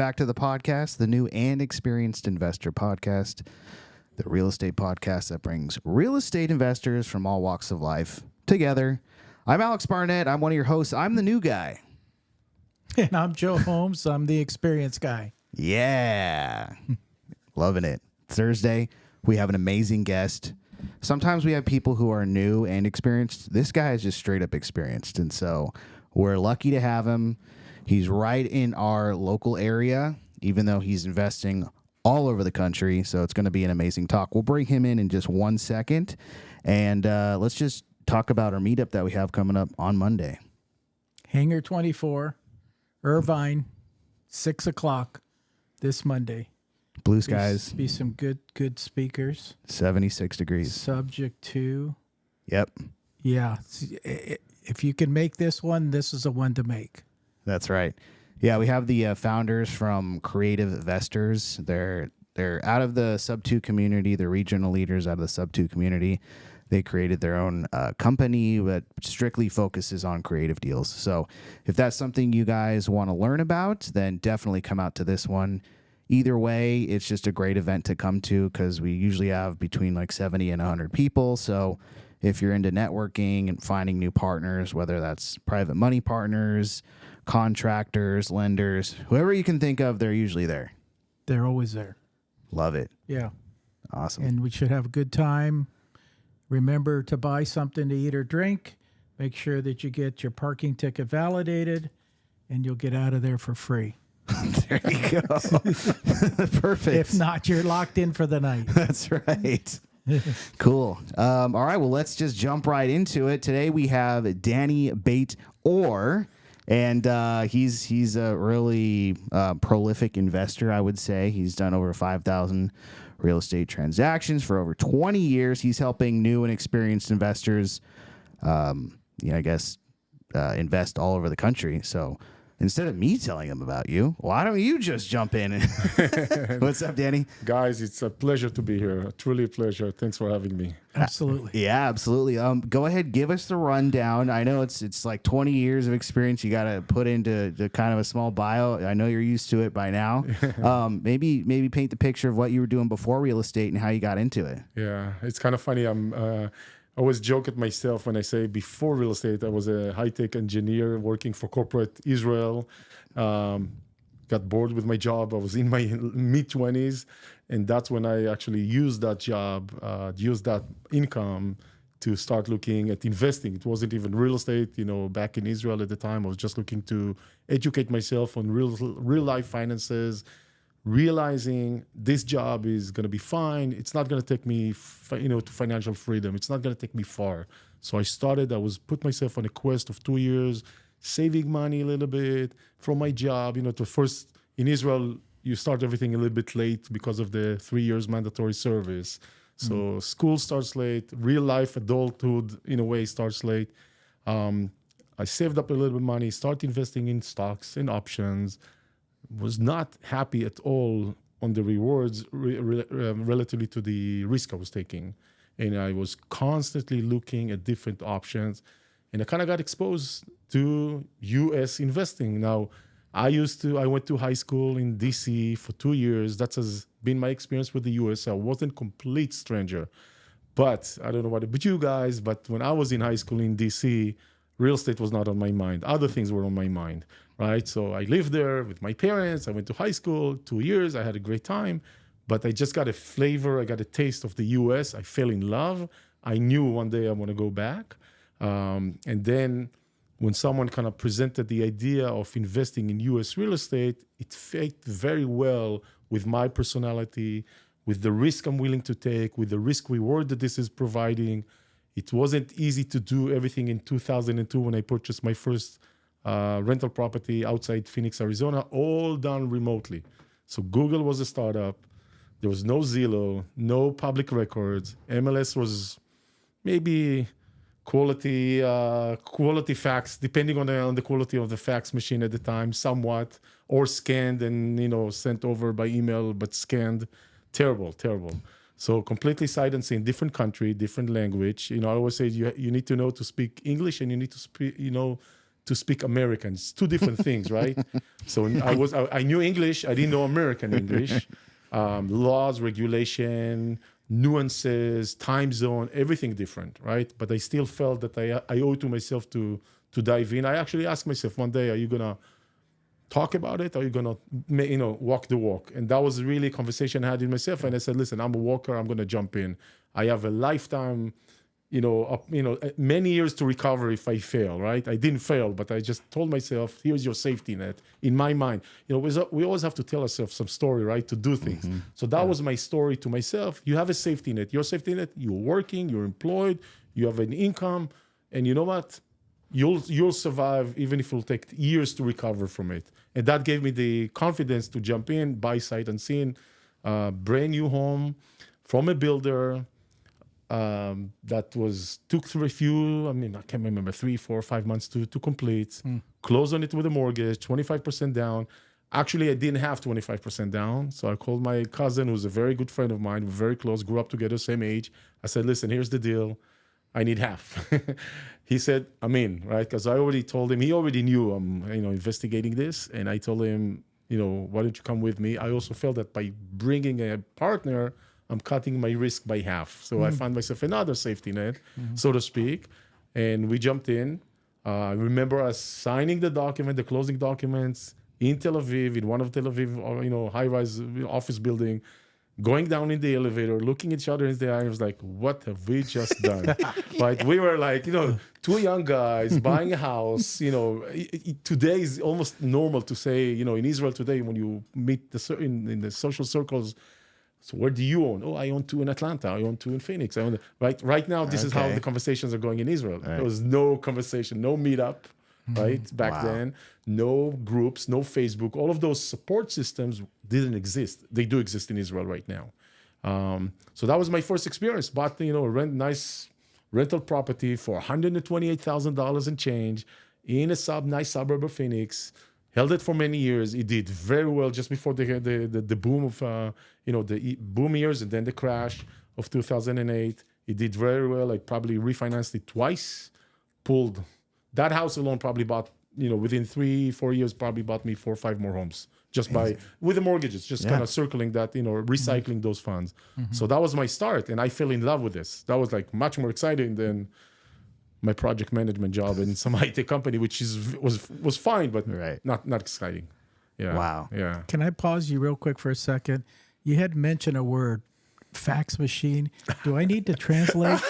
back to the podcast, the new and experienced investor podcast, the real estate podcast that brings real estate investors from all walks of life together. I'm Alex Barnett. I'm one of your hosts. I'm the new guy. And I'm Joe Holmes. I'm the experienced guy. Yeah. Loving it. Thursday, we have an amazing guest. Sometimes we have people who are new and experienced. This guy is just straight up experienced. And so we're lucky to have him. He's right in our local area, even though he's investing all over the country. So it's going to be an amazing talk. We'll bring him in just 1 second. And let's just talk about our meetup that we have coming up on Monday. Hangar 24, Irvine, 6 o'clock this Monday. Blue skies. Be some good speakers. 76 degrees. Subject to. Yep. Yeah. If you can make this one, this is a one to make. That's right. Yeah, we have the founders from Creative Investors. They're out of the Sub-2 community. They're regional leaders out of the Sub-2 community. They created their own company that strictly focuses on creative deals. So if that's something you guys want to learn about, then definitely come out to this one. Either way, it's just a great event to come to because we usually have between like 70 and 100 people. So if you're into networking and finding new partners, whether that's private money partners, contractors, lenders, whoever you can think of, they're usually there. They're always there. Love it. Yeah. Awesome. And we should have a good time. Remember to buy something to eat or drink. Make sure that you get your parking ticket validated, and you'll get out of there for free. There you go. Perfect. If not, you're locked in for the night. That's right. Cool. All right. Well, let's just jump right into it. Today we have Dani Beit Or. And he's a really prolific investor, I would say. He's done over 5,000 real estate transactions for over 20 years. He's helping new and experienced investors, invest all over the country. So instead of me telling them about you, why don't you just jump in? What's up, Dani? Guys, it's a pleasure to be here. Truly a pleasure. Thanks for having me. Absolutely. Yeah, absolutely. Go ahead, give us the rundown. I know it's like 20 years of experience you got to put into kind of a small bio. I know you're used to it by now. Maybe paint the picture of what you were doing before real estate and how you got into it. Yeah, it's kind of funny. I always joke at myself when I say before real estate, I was a high-tech engineer working for corporate Israel. Got bored with my job. I was in my mid-20s, and that's when I actually used that job, used that income to start looking at investing. It wasn't even real estate, back in Israel at the time. I was just looking to educate myself on real-life finances, realizing this job is going to be fine. It's not going to take me, to financial freedom. It's not going to take me far. So I put myself on a quest of 2 years, saving money a little bit from my job. First in Israel, you start everything a little bit late because of the 3 years mandatory service. So school starts late, real life adulthood in a way starts late. I saved up a little bit of money, started investing in stocks and options. Was not happy at all on the rewards relatively to the risk I was taking. And I was constantly looking at different options. And I kind of got exposed to U.S. investing. Now, I went to high school in D.C. for 2 years. That has been my experience with the U.S. I wasn't a complete stranger. But I don't know about you guys, but when I was in high school in D.C., real estate was not on my mind. Other things were on my mind, right? So I lived there with my parents. I went to high school, 2 years. I had a great time. But I just got a flavor. I got a taste of the U.S. I fell in love. I knew one day I want to go back. And then when someone kind of presented the idea of investing in U.S. real estate, it fit very well with my personality, with the risk I'm willing to take, with the risk reward that this is providing. It wasn't easy to do everything in 2002 when I purchased my first rental property outside Phoenix, Arizona, all done remotely. So Google was a startup. There was no Zillow, no public records. MLS was maybe quality fax, depending on the quality of the fax machine at the time, somewhat, or scanned and sent over by email, but scanned. Terrible. So completely sight unseen, different country, different language. I always say you need to know to speak English and you need to speak, to speak American. It's two different things, right? So I knew English. I didn't know American English. Laws, regulation, nuances, time zone, everything different, right? But I still felt that I owe to myself to dive in. I actually asked myself one day, are you going to talk about it? Or are you going to, walk the walk? And that was really a conversation I had in myself. And I said, listen, I'm a walker. I'm going to jump in. I have a lifetime, many years to recover if I fail, right? I didn't fail, but I just told myself, here's your safety net. In my mind, we always have to tell ourselves some story, right? To do things. Mm-hmm. So that was my story to myself. You have a safety net. Your safety net, you're working, you're employed, you have an income. And you know what? You'll survive even if it'll take years to recover from it. And that gave me the confidence to jump in, buy sight unseen, brand new home from a builder that took through I can't remember, 3, 4, 5 months to complete, close on it with a mortgage, 25% down. Actually, I didn't have 25% down. So I called my cousin, who's a very good friend of mine, very close, grew up together, same age. I said, listen, here's the deal. I need half. He said, I'm in, right? Because I already told him, he already knew I'm, investigating this. And I told him, why don't you come with me? I also felt that by bringing a partner, I'm cutting my risk by half. So I found myself another safety net, so to speak. And we jumped in. I remember us signing the closing documents in Tel Aviv, in one of Tel Aviv, high-rise office building, going down in the elevator, looking each other in the eye. I was like, what have we just done? Like, we were like, two young guys buying a house. Today is almost normal to say, in Israel today, when you meet in the social circles, so where do you own? Oh, I own 2 in Atlanta. I own 2 in Phoenix. Right now, this is how the conversations are going in Israel. Right. There was no conversation, no meetup, right? Back then, no groups, no Facebook. All of those support systems didn't exist. They do exist in Israel right now. So that was my first experience. Bought, nice rental property for $128,000 and change in a nice suburb of Phoenix. Held it for many years. It did very well just before the boom of, the boom years and then the crash of 2008. It did very well. I probably refinanced it twice. Pulled that house alone, probably bought, within 3-4 years, probably bought me 4 or 5 more homes just with the mortgages, just kind of circling that, recycling those funds. So that was my start. And I fell in love with this. That was like much more exciting than my project management job in some IT company, which was fine, but not exciting. Yeah. Wow. Yeah. Can I pause you real quick for a second? You had mentioned a word, fax machine. Do I need to translate?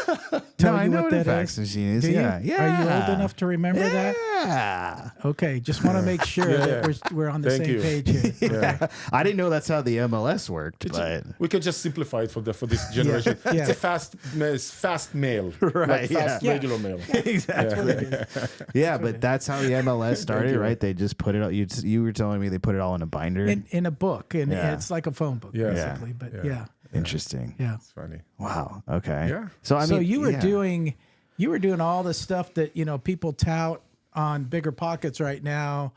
I know what a fax machine is. Yeah. Are you old enough to remember that? Yeah. Okay. Just want to make sure that we're on the same page here. Yeah. I didn't know that's how the MLS worked, but we could just simplify it for this generation. It's a fast mail, right? Like fast regular mail. Exactly. Yeah, but that's how the MLS started, right? They just put it out. You were telling me they put it all in a binder, in a book, and it's like a phone book, basically. But interesting. Yeah, it's funny. Wow. Okay. Yeah. So you were doing all the stuff that people tout on Bigger Pockets right now.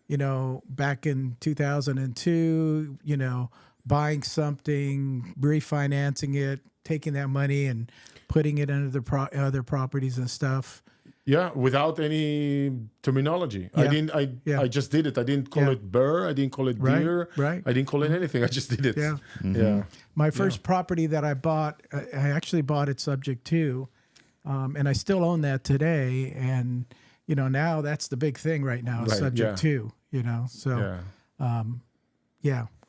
Back in 2002, buying something, refinancing it, taking that money and putting it into the other properties and stuff. Yeah, without any terminology. Yeah. I just did it. I didn't call it burr. I didn't call it deer. Right. I didn't call it anything. I just did it. Yeah. Yeah. My first property that I bought, I actually bought it subject to, and I still own that today. And, now that's the big thing right now, is subject to, So,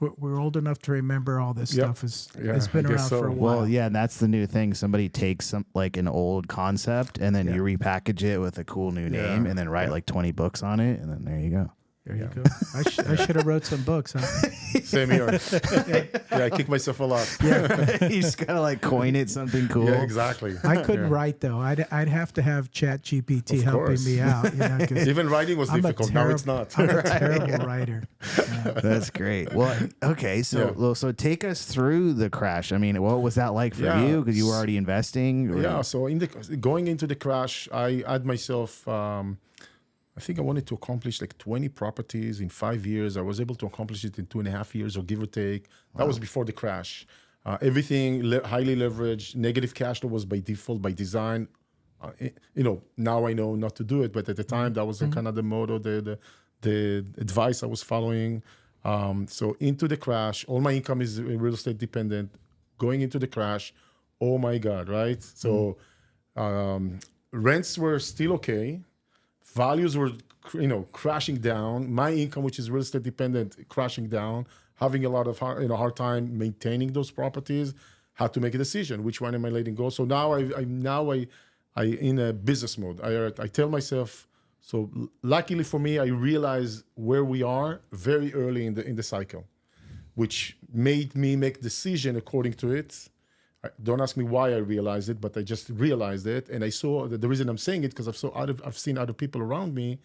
we're old enough to remember all this stuff. It's been around for a while. Well, yeah, and that's the new thing. Somebody takes an old concept and then you repackage it with a cool new name and then write like 20 books on it, and then there you go. There you go. I should have wrote some books, huh? Same here. I kick myself a lot. Yeah, you just gotta coin it something cool. Yeah, exactly. I couldn't write though. I'd have to have ChatGPT helping me out. Even writing was difficult. Now it's not. I'm a terrible writer. That's great. Well, okay, so take us through the crash. I mean, what was that like for you? Because you were already investing. Yeah. So going into the crash, I had myself. I think I wanted to accomplish 20 properties in 5 years. I was able to accomplish it in 2.5 years, or give or take. That was before the crash. Everything highly leveraged. Negative cash flow was by default, by design. now I know not to do it, but at the time that was kind of the motto, the advice I was following. So into the crash, all my income is real estate dependent. Going into the crash, oh my God, right? So rents were still okay. Values were, crashing down. My income, which is real estate dependent, crashing down. Having a lot of hard time maintaining those properties. Had to make a decision. Which one am I letting go? So now I in a business mode. I tell myself. So luckily for me, I realize where we are very early in the cycle, which made me make decision according to it. Don't ask me why I realized it, but I just realized it, and I saw that the reason I'm saying it because I've seen other people around me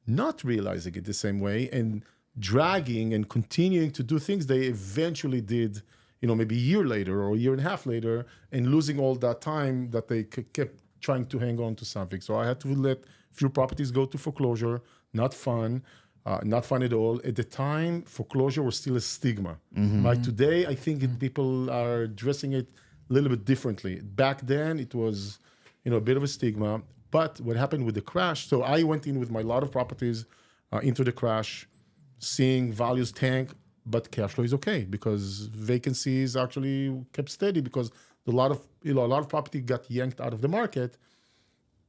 not realizing it the same way and dragging and continuing to do things they eventually did, maybe a year later or a year and a half later, and losing all that time that they kept trying to hang on to something. So I had to let few properties go to foreclosure. Not fun at all. At the time, foreclosure was still a stigma. Right today, I think people are addressing it a little bit differently. Back then, it was, a bit of a stigma. But what happened with the crash? So I went in with my lot of properties into the crash, seeing values tank, but cash flow is okay because vacancies actually kept steady because a lot of property got yanked out of the market.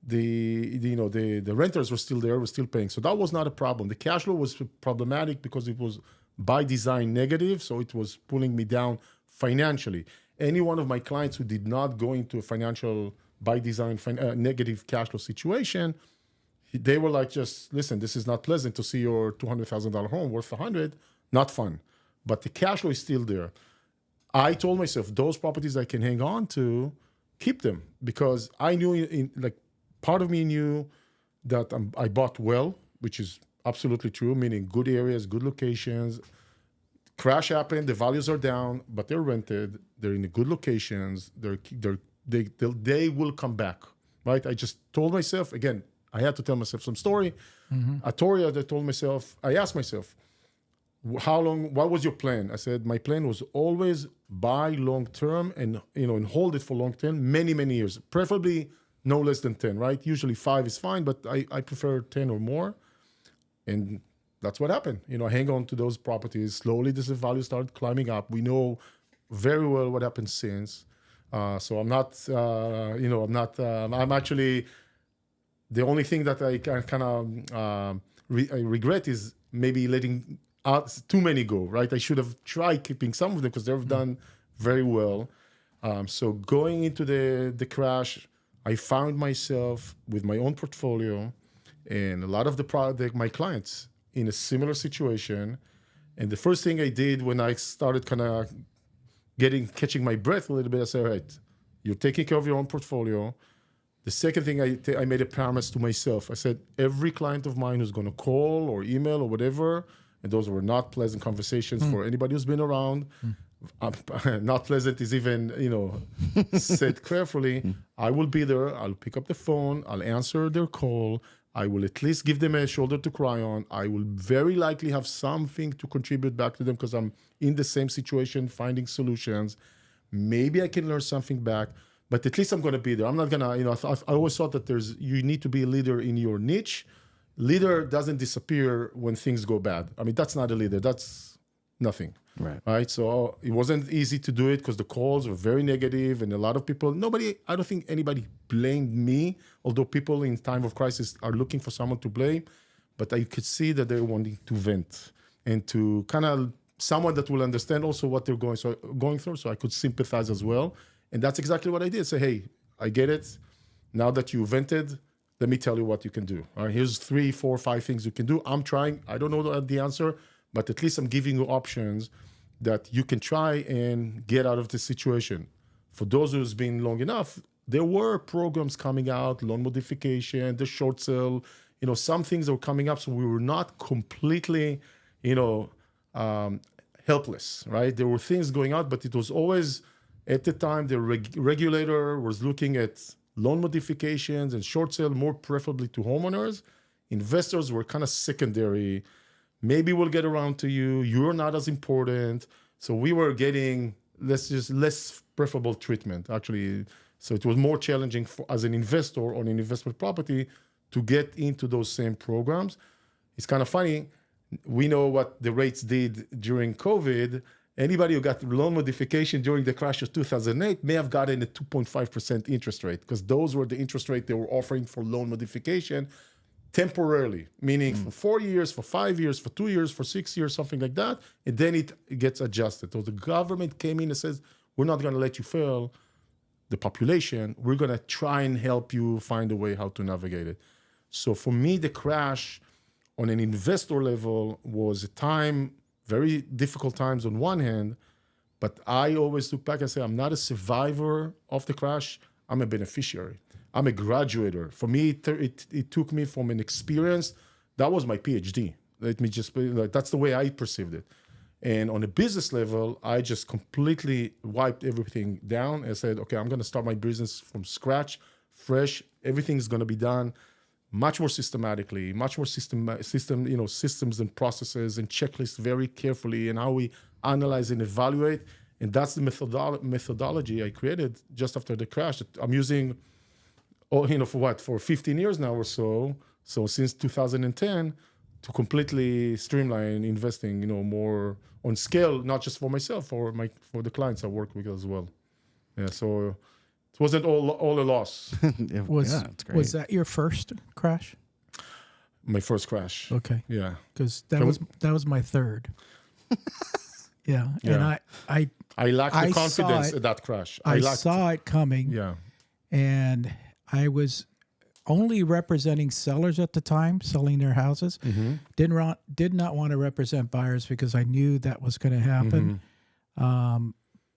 The renters were still there, were still paying. So that was not a problem. The cash flow was problematic because it was by design negative, so it was pulling me down financially. Any one of my clients who did not go into a financial by design negative cash flow situation, they were like, just listen, this is not pleasant to see your $200,000 home worth $100, not fun. But the cash flow is still there. I told myself those properties I can hang on to, keep them because I knew part of me knew that I bought well, which is absolutely true, meaning good areas, good locations. Crash happened, the values are down, but they're rented. They're in good locations. They will come back, right? I just told myself, again, I had to tell myself some story. A story that I asked myself, how long, what was your plan? I said, my plan was always buy long-term and hold it for long-term, many, many years, preferably no less than 10, right? Usually 5 is fine, but I prefer 10 or more. And that's what happened. I hang on to those properties. Slowly, the value started climbing up. We know very well what happened since. So I'm not, I'm actually, the only thing that I kind of I regret is maybe letting too many go, right? I should have tried keeping some of them because they've done very well. So going into the crash, I found myself with my own portfolio and a lot of my clients in a similar situation. And the first thing I did when I started kind of catching my breath a little bit, I said, all right, you're taking care of your own portfolio. The second thing I made a promise to myself. I said, every client of mine who's going to call or email or whatever, and those were not pleasant conversations for anybody who's been around. Not pleasant is even, said carefully. I will be there. I'll pick up the phone. I'll answer their call. I will at least give them a shoulder to cry on. I will very likely have something to contribute back to them because I'm in the same situation, finding solutions. Maybe I can learn something back, but at least I'm going to be there. I'm not going to, I always thought that you need to be a leader in your niche. Leader doesn't disappear when things go bad. I mean, that's not a leader. That's nothing. Right. So it wasn't easy to do it because the calls were very negative and a lot of people, I don't think anybody blamed me, although people in time of crisis are looking for someone to blame, but I could see that they're wanting to vent and to kind of someone that will understand also what they're going through. So I could sympathize as well. And that's exactly what I did. Say, hey, I get it. Now that you vented, let me tell you what you can do. All right, here's 3, 4, 5 things you can do. I'm trying. I don't know the answer, but at least I'm giving you options that you can try and get out of this situation. For those who's been long enough, there were programs coming out, loan modification, the short sale, some things were coming up. So we were not completely, helpless, right? There were things going out, but it was always, at the time, the regulator was looking at loan modifications and short sale more preferably to homeowners. Investors were kind of secondary. Maybe we'll get around to you. You're not as important. So we were getting less preferable treatment, actually. So it was more challenging as an investor on an investment property to get into those same programs. It's kind of funny. We know what the rates did during COVID. Anybody who got loan modification during the crash of 2008 may have gotten a 2.5% interest rate, because those were the interest rate they were offering for loan modification temporarily, meaning for 4 years, for 5 years, for 2 years, for 6 years, something like that. And then it gets adjusted. So the government came in and says, we're not going to let you fail the population. We're going to try and help you find a way how to navigate it. So for me, the crash on an investor level was a time, very difficult times on one hand, but I always look back and say, I'm not a survivor of the crash. I'm a beneficiary. I'm a graduator. For me, it took me from an experience. That was my PhD. Let me just, that's the way I perceived it. And on a business level, I just completely wiped everything down and said, okay, I'm going to start my business from scratch, fresh. Everything's going to be done much more systematically, much more systems and processes and checklists very carefully, and how we analyze and evaluate. And that's the methodology I created just after the crash. I'm using, for 15 years now or so. So since 2010, to completely streamline investing, more on scale, not just for myself, for the clients I work with as well. Yeah, so it wasn't all a loss. It's great. Was that your first crash? My first crash. Okay. Yeah. Because that was my third. Yeah. And I lacked the confidence at that crash. I saw it coming. Yeah. And I was only representing sellers at the time, selling their houses. Mm-hmm. Did not want to represent buyers because I knew that was going to happen. Mm-hmm.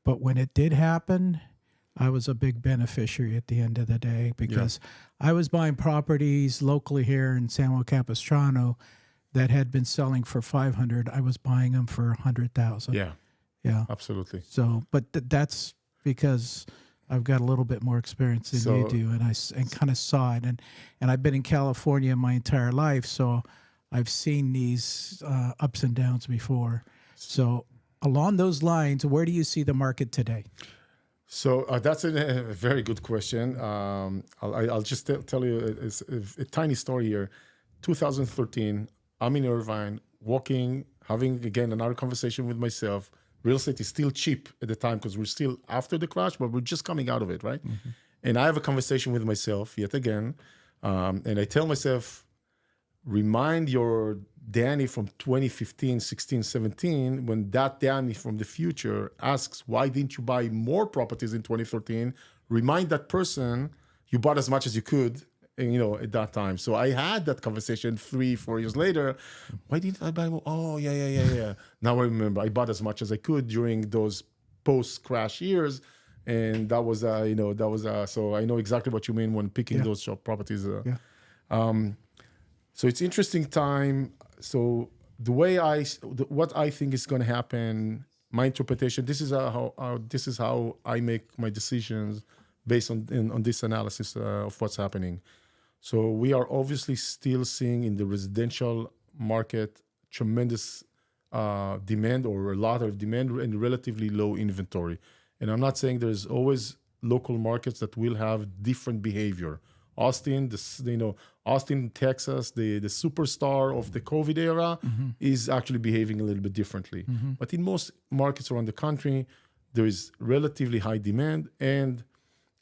But when it did happen, I was a big beneficiary at the end of the day, because I was buying properties locally here in San Juan Capistrano that had been selling for $500. I was buying them for $100,000. Yeah, absolutely. So, but that's because I've got a little bit more experience than you do, and I kind of saw it. And I've been in California my entire life, so I've seen these ups and downs before. So along those lines, where do you see the market today? So that's a very good question. I'll just tell you a tiny story here. 2013, I'm in Irvine, walking, having, again, another conversation with myself. Real estate is still cheap at the time because we're still after the crash, but we're just coming out of it, right? Mm-hmm. And I have a conversation with myself yet again. And I tell myself, remind your Dani from 2015, 16, 17, when that Dani from the future asks, why didn't you buy more properties in 2013? Remind that person you bought as much as you could, at that time. So I had that conversation 3-4 years later. Why didn't I buy more? Oh, yeah. Now I remember I bought as much as I could during those post-crash years. And that was, so I know exactly what you mean when picking those properties. So it's interesting time. So the way what I think is going to happen, my interpretation, this is how I make my decisions based on this analysis of what's happening. So we are obviously still seeing in the residential market tremendous demand, or a lot of demand, and relatively low inventory. And I'm not saying there's always local markets that will have different behavior. Austin, Texas, the superstar of the COVID era, is actually behaving a little bit differently. Mm-hmm. But in most markets around the country, there is relatively high demand and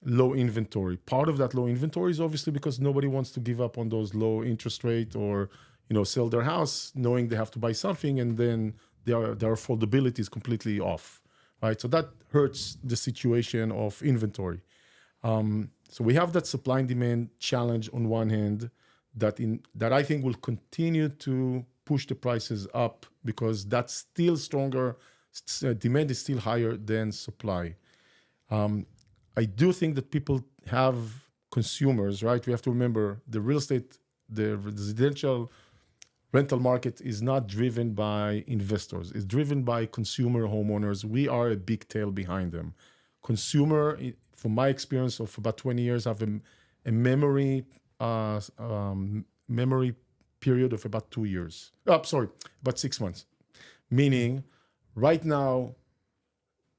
low inventory. Part of that low inventory is obviously because nobody wants to give up on those low interest rate, or sell their house knowing they have to buy something, and then their affordability is completely off, right? So that hurts the situation of inventory. So we have that supply and demand challenge on one hand that I think will continue to push the prices up, because that's still stronger. Demand is still higher than supply. I do think that people have consumers, right? We have to remember the residential rental market is not driven by investors. It's driven by consumer homeowners. We are a big tail behind them. Consumer, from my experience of about 20 years, have a memory period of about 2 years. About 6 months. Meaning, right now,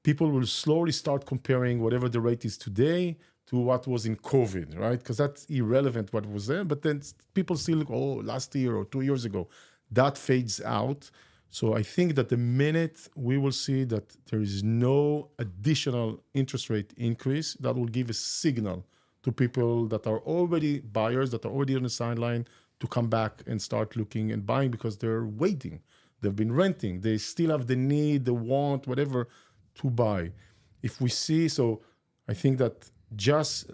people will slowly start comparing whatever the rate is today to what was in COVID, right? Because that's irrelevant what was there. But then people still look, oh, last year or 2 years ago. That fades out. So I think that the minute we will see that there is no additional interest rate increase, that will give a signal to people that are already buyers, that are already on the sideline, to come back and start looking and buying because they're waiting. They've been renting. They still have the need, the want, whatever, to buy. If we see, so I think that just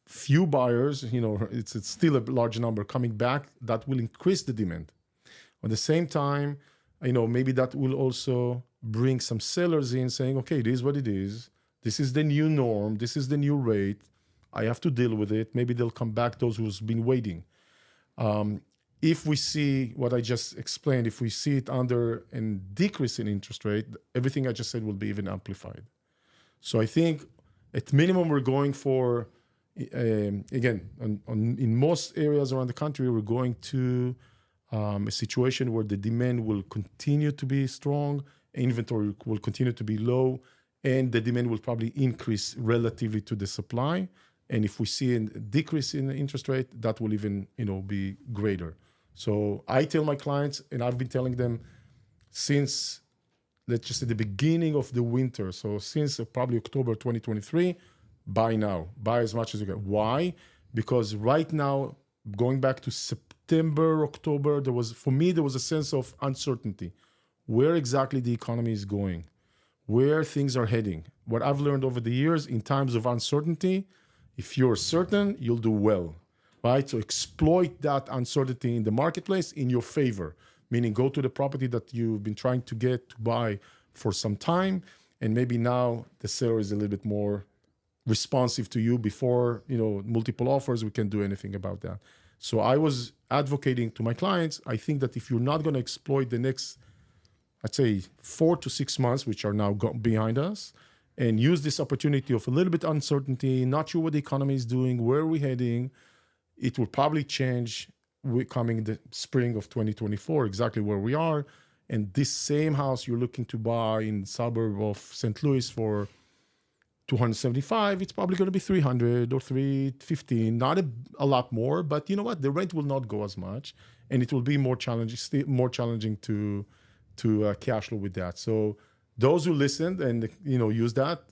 few buyers, it's still a large number coming back, that will increase the demand. At the same time, maybe that will also bring some sellers in saying, okay, it is what it is. This is the new norm. This is the new rate. I have to deal with it. Maybe they'll come back, those who's been waiting. If we see what I just explained, if we see it under a decrease in interest rate, everything I just said will be even amplified. So I think at minimum, we're going for, again, in most areas around the country, we're going to a situation where the demand will continue to be strong, inventory will continue to be low, and the demand will probably increase relatively to the supply. And if we see a decrease in the interest rate, that will even, be greater. So I tell my clients, and I've been telling them since, let's just say, the beginning of the winter, so since probably October 2023, buy now. Buy as much as you can. Why? Because right now, going back to September, October, there was a sense of uncertainty. Where exactly the economy is going, where things are heading. What I've learned over the years, in times of uncertainty, if you're certain, you'll do well, right? So exploit that uncertainty in the marketplace in your favor, meaning go to the property that you've been trying to get to buy for some time, and maybe now the seller is a little bit more responsive to you before, multiple offers, we can't do anything about that. So I was advocating to my clients, I think that if you're not going to exploit the next, I'd say 4 to 6 months, which are now behind us, and use this opportunity of a little bit uncertainty, not sure what the economy is doing, where are we heading, it will probably change coming the spring of 2024, exactly where we are. And this same house you're looking to buy in the suburb of St. Louis for $275, it's probably going to be $300 or $315, not a lot more, but you know what? The rent will not go as much, and it will be more challenging to cash flow with that. So those who listened and use that,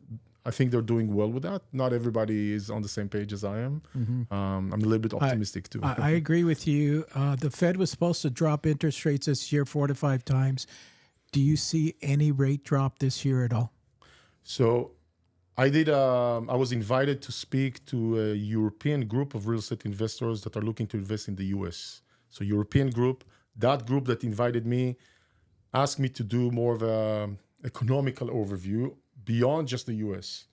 I think they're doing well with that. Not everybody is on the same page as I am. Mm-hmm. I'm a little bit optimistic too. I agree with you. The Fed was supposed to drop interest rates this year 4 to 5 times. Do you see any rate drop this year at all? So I did. I was invited to speak to a European group of real estate investors that are looking to invest in the U.S. So European group, that group that invited me, asked me to do more of a economical overview beyond just the U.S.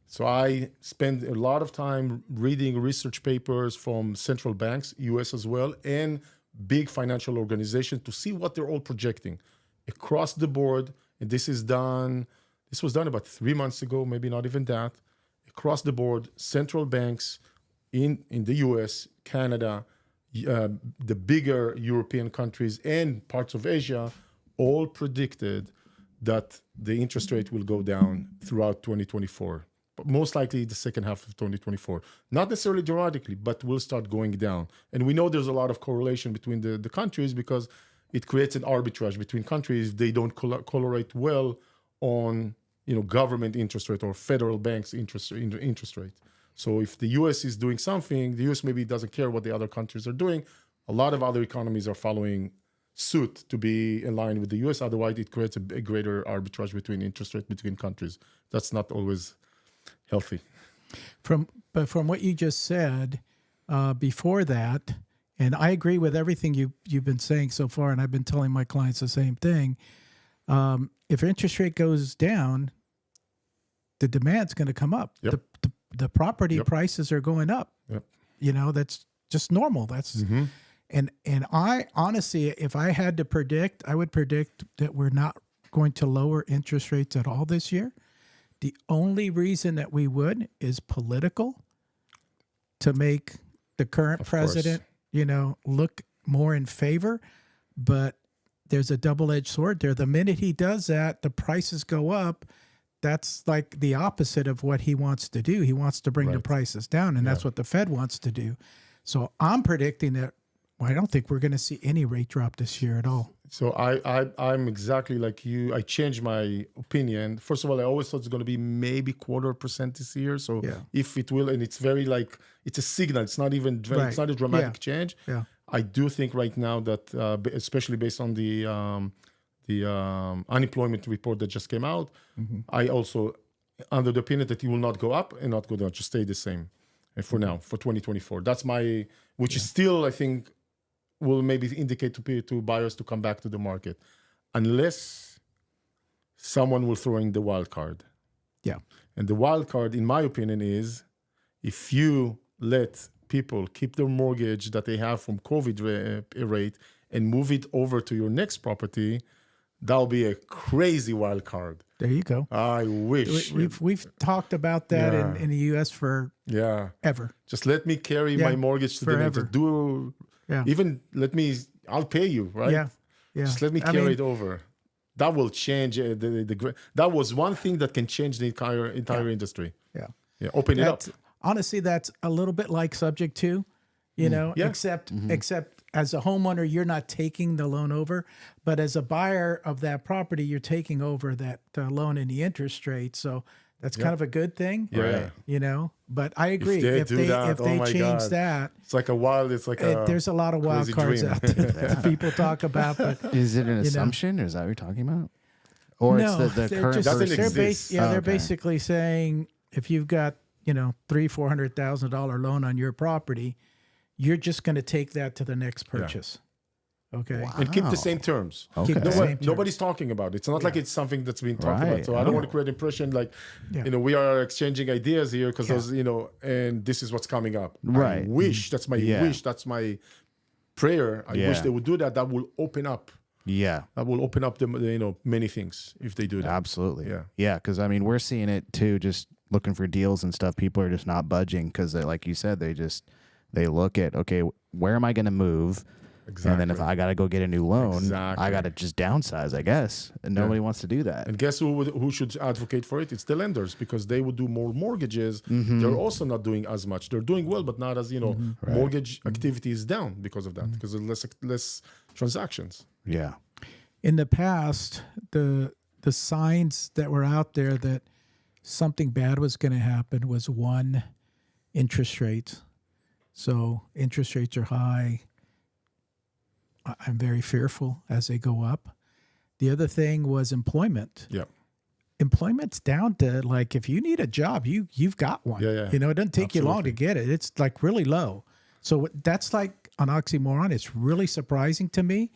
So I spend a lot of time reading research papers from central banks, U.S. as well, and big financial organizations to see what they're all projecting across the board. And this was done about 3 months ago, maybe not even that. Across the board, central banks in the U.S., Canada, the bigger European countries, and parts of Asia all predicted that the interest rate will go down throughout 2024, but most likely the second half of 2024. Not necessarily dramatically, but will start going down. And we know there's a lot of correlation between the countries because it creates an arbitrage between countries. They don't correlate well on government interest rate or federal banks interest rate. So if the U.S. is doing something, the U.S. maybe doesn't care what the other countries are doing. A lot of other economies are following suit to be in line with the U.S. Otherwise, it creates a greater arbitrage between interest rate between countries. That's not always healthy. But from what you just said, before that, and I agree with everything you've been saying so far, and I've been telling my clients the same thing. If interest rate goes down, the demand's going to come up. Yep. The property prices are going up. Yep. That's just normal. That's and I honestly, if I had to predict, I would predict that we're not going to lower interest rates at all this year. The only reason that we would is political, to make the current president, look more in favor. But there's a double-edged sword there. The minute he does that, the prices go up. that's like the opposite of what he wants to do. He wants to bring the prices down, and that's what the Fed wants to do. So I'm predicting that. Well, I don't think we're going to see any rate drop this year at all. So I'm exactly like you. I changed my opinion. First of all, I always thought it's going to be maybe 0.25% this year. So if it will, and it's very like, it's a signal. It's not even, it's not a dramatic change. Yeah. I do think right now that, especially based on the unemployment report that just came out, I also under the opinion that it will not go up and not go down, just stay the same for now, for 2024. That's my, which is still, I think, will maybe indicate to buyers to come back to the market, unless someone will throw in the wild card. Yeah. And the wild card, in my opinion, is if you let people keep their mortgage that they have from COVID rate and move it over to your next property, that'll be a crazy wild card. There you go. I wish. We've talked about that in the U.S. for ever. Just let me carry my mortgage to forever. the even I'll pay you, right? Yeah. Just let me carry it over. That will change that was one thing that can change the entire industry. Yeah. Open it up. Honestly, that's a little bit like subject to, you know, except as a homeowner, you're not taking the loan over, but as a buyer of that property, you're taking over that loan and the interest rate. So that's kind of a good thing. Yeah. You know, but I agree. If they change that, it's like there's a lot of wild cards dream. out there that people talk about. But is it an assumption, or is that what you're talking about? Or no, it's the current person? They're basically saying if you've got, you know, $300,000-$400,000 loan on your property, you're just going to take that to the next purchase. Okay. Wow. And keep the same terms. Okay. Nobody's talking about it. It's not like it's something that's been talked about. So I don't want to create impression like, you know, we are exchanging ideas here because those, you know, and this is what's coming up. Right. I wish, that's my wish, that's my prayer. I wish they would do that. That will open up. Yeah. That will open up many things if they do that. Absolutely. Yeah. Yeah. Because, I mean, we're seeing it too, just looking for deals and stuff. People are just not budging because, like you said, they look at, okay, where am I going to move? Exactly. And then if I got to go get a new loan, I got to just downsize, I guess. And nobody wants to do that. And guess who should advocate for it? It's the lenders, because they would do more mortgages. They're also not doing as much. They're doing well, but not as, mortgage activity is down because of that, because of less transactions. Yeah. In the past, the signs that were out there that something bad was going to happen was one, interest rates. So interest rates are high. I'm very fearful as they go up. The other thing was employment. Yeah. Employment's down to, like, if you need a job, you've got one. Yeah. You know, it doesn't take you long to get it. It's like really low. So that's like an oxymoron. It's really surprising to me.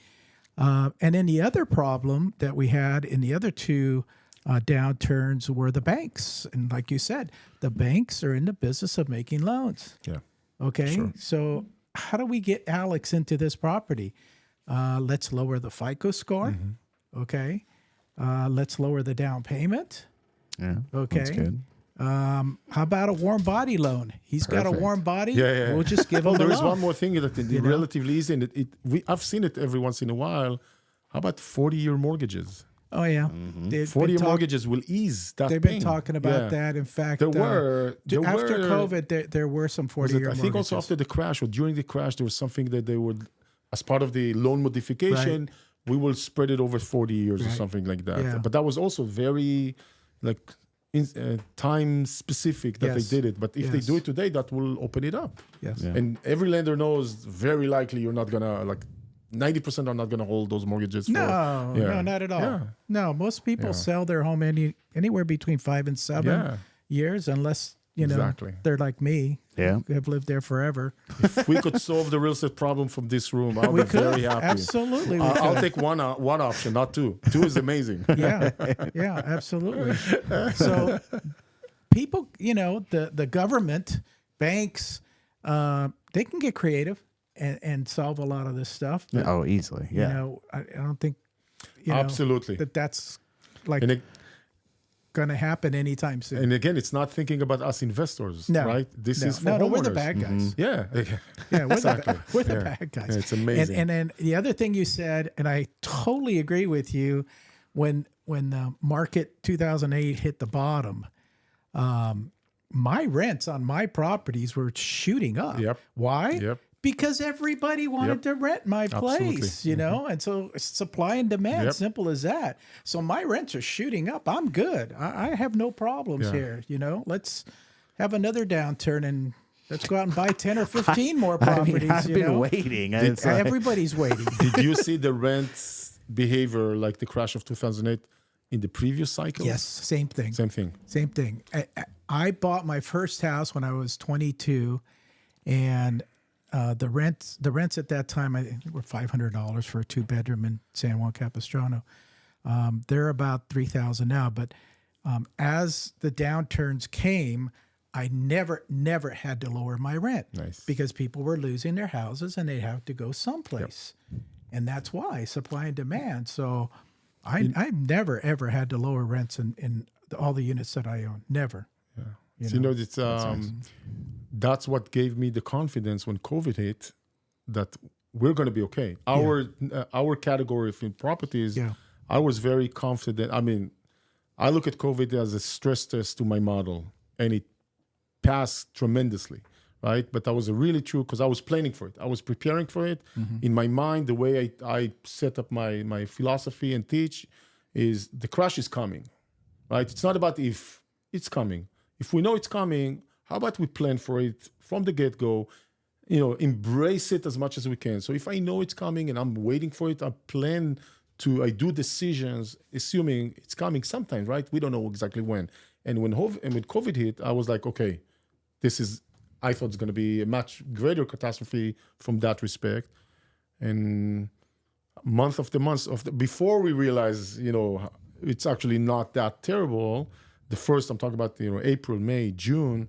And then the other problem that we had in the other two downturns were the banks. And like you said, the banks are in the business of making loans. Yeah. Okay. Sure. So how do we get Alex into this property? Let's lower the FICO score. Okay. Let's lower the down payment. Yeah. Okay. That's good. How about a warm body loan? He's got a warm body. Yeah. We'll just give him there the is loan. one more thing that relatively easy, and I've seen it every once in a while. How about 40-year mortgages? Oh, yeah. 40-year mortgages will ease that They've been talking about that. In fact, after COVID, there were some 40-year mortgages. I think also after the crash or during the crash, there was something that they would, as part of the loan modification, we will spread it over 40 years or something like that. Yeah. But that was also very time specific that they did it. But if they do it today, that will open it up. Yes. Yeah. And every lender knows very likely you're not going to 90% are not going to hold those mortgages. No, not at all. Yeah. No, most people sell their home anywhere between 5 and 7 years, unless they're like me. Yeah, who have lived there forever. If we could solve the real estate problem from this room, I'll be very happy. Absolutely, I'll take one option, not two. Two is amazing. Yeah, absolutely. So people, the government, banks, they can get creative and solve a lot of this stuff. But, oh, easily. Yeah. I don't think absolutely that's like going to happen anytime soon. And again, it's not thinking about us investors, right? This is for homeowners. We're the bad guys. Yeah, we're the bad guys. Yeah, it's amazing. And then the other thing you said, and I totally agree with you, when the market 2008 hit the bottom, my rents on my properties were shooting up. Yep. Why? Yep. Because everybody wanted to rent my place, Absolutely. you know, and so supply and demand, Yep. simple as that. So my rents are shooting up. I'm good. I have no problems Yeah. here. You know, let's have another downturn and let's go out and buy 10 or 15 more I properties. mean, I've you been know? waiting. It's like- Everybody's waiting. Did you see the rent behavior like the crash of 2008 in the previous cycle? Yes, same thing. Same thing. Same thing. I bought my first house when I was 22, and the rents at that time I think were $500 for a 2-bedroom in San Juan Capistrano. They're about $3,000 now, but as the downturns came, I never had to lower my rent. Nice. Because people were losing their houses and they have to go someplace, and that's why supply and demand. So I've never ever had to lower rents in all the units that I own. Never. It's that's what gave me the confidence when COVID hit that we're going to be okay. Our category of properties, I was very confident. I mean, I look at COVID as a stress test to my model, and it passed tremendously, right? But that was really true because I was planning for it. I was preparing for it. In my mind, the way I set up my philosophy and teach is the crash is coming, right? It's not about if, it's coming. If we know it's coming, how about we plan for it from the get-go, embrace it as much as we can. So if I know it's coming and I'm waiting for it, I do decisions assuming it's coming sometime, right? We don't know exactly when. And when COVID hit, I was like, okay, I thought it's going to be a much greater catastrophe from that respect. And month after month, before we realized, it's actually not that terrible. The first, I'm talking about, April, May, June,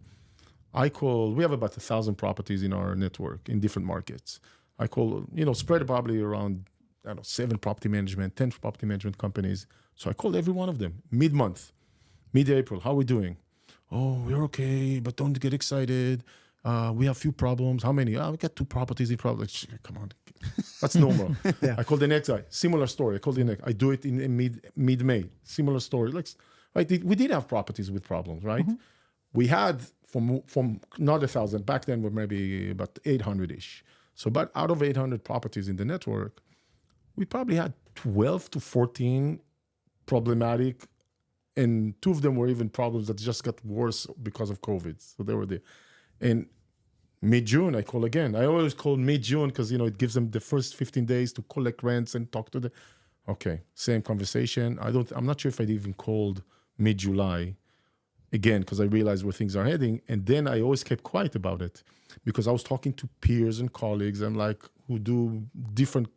we have about 1,000 properties in our network in different markets. I call, spread probably around, 7 property management, 10 property management companies. So I called every one of them mid-month, mid-April. How are we doing? Oh, we're okay, but don't get excited. We have a few problems. How many? We got 2 properties in problem. Come on, that's normal. I called the next guy. Similar story. I called the next. I do it in mid-May. Similar story. Right? We did have properties with problems, right? Mm-hmm. We had from not 1,000 back then. We're maybe about 800-ish. So, but out of 800 properties in the network, we probably had 12 to 14 problematic, and 2 of them were even problems that just got worse because of COVID. So they were there. And mid-June, I call again. I always call mid-June because, it gives them the first 15 days to collect rents and talk to them. Okay, same conversation. I'm not sure if I'd even called mid-July again because I realized where things are heading. And then I always kept quiet about it because I was talking to peers and colleagues and who do different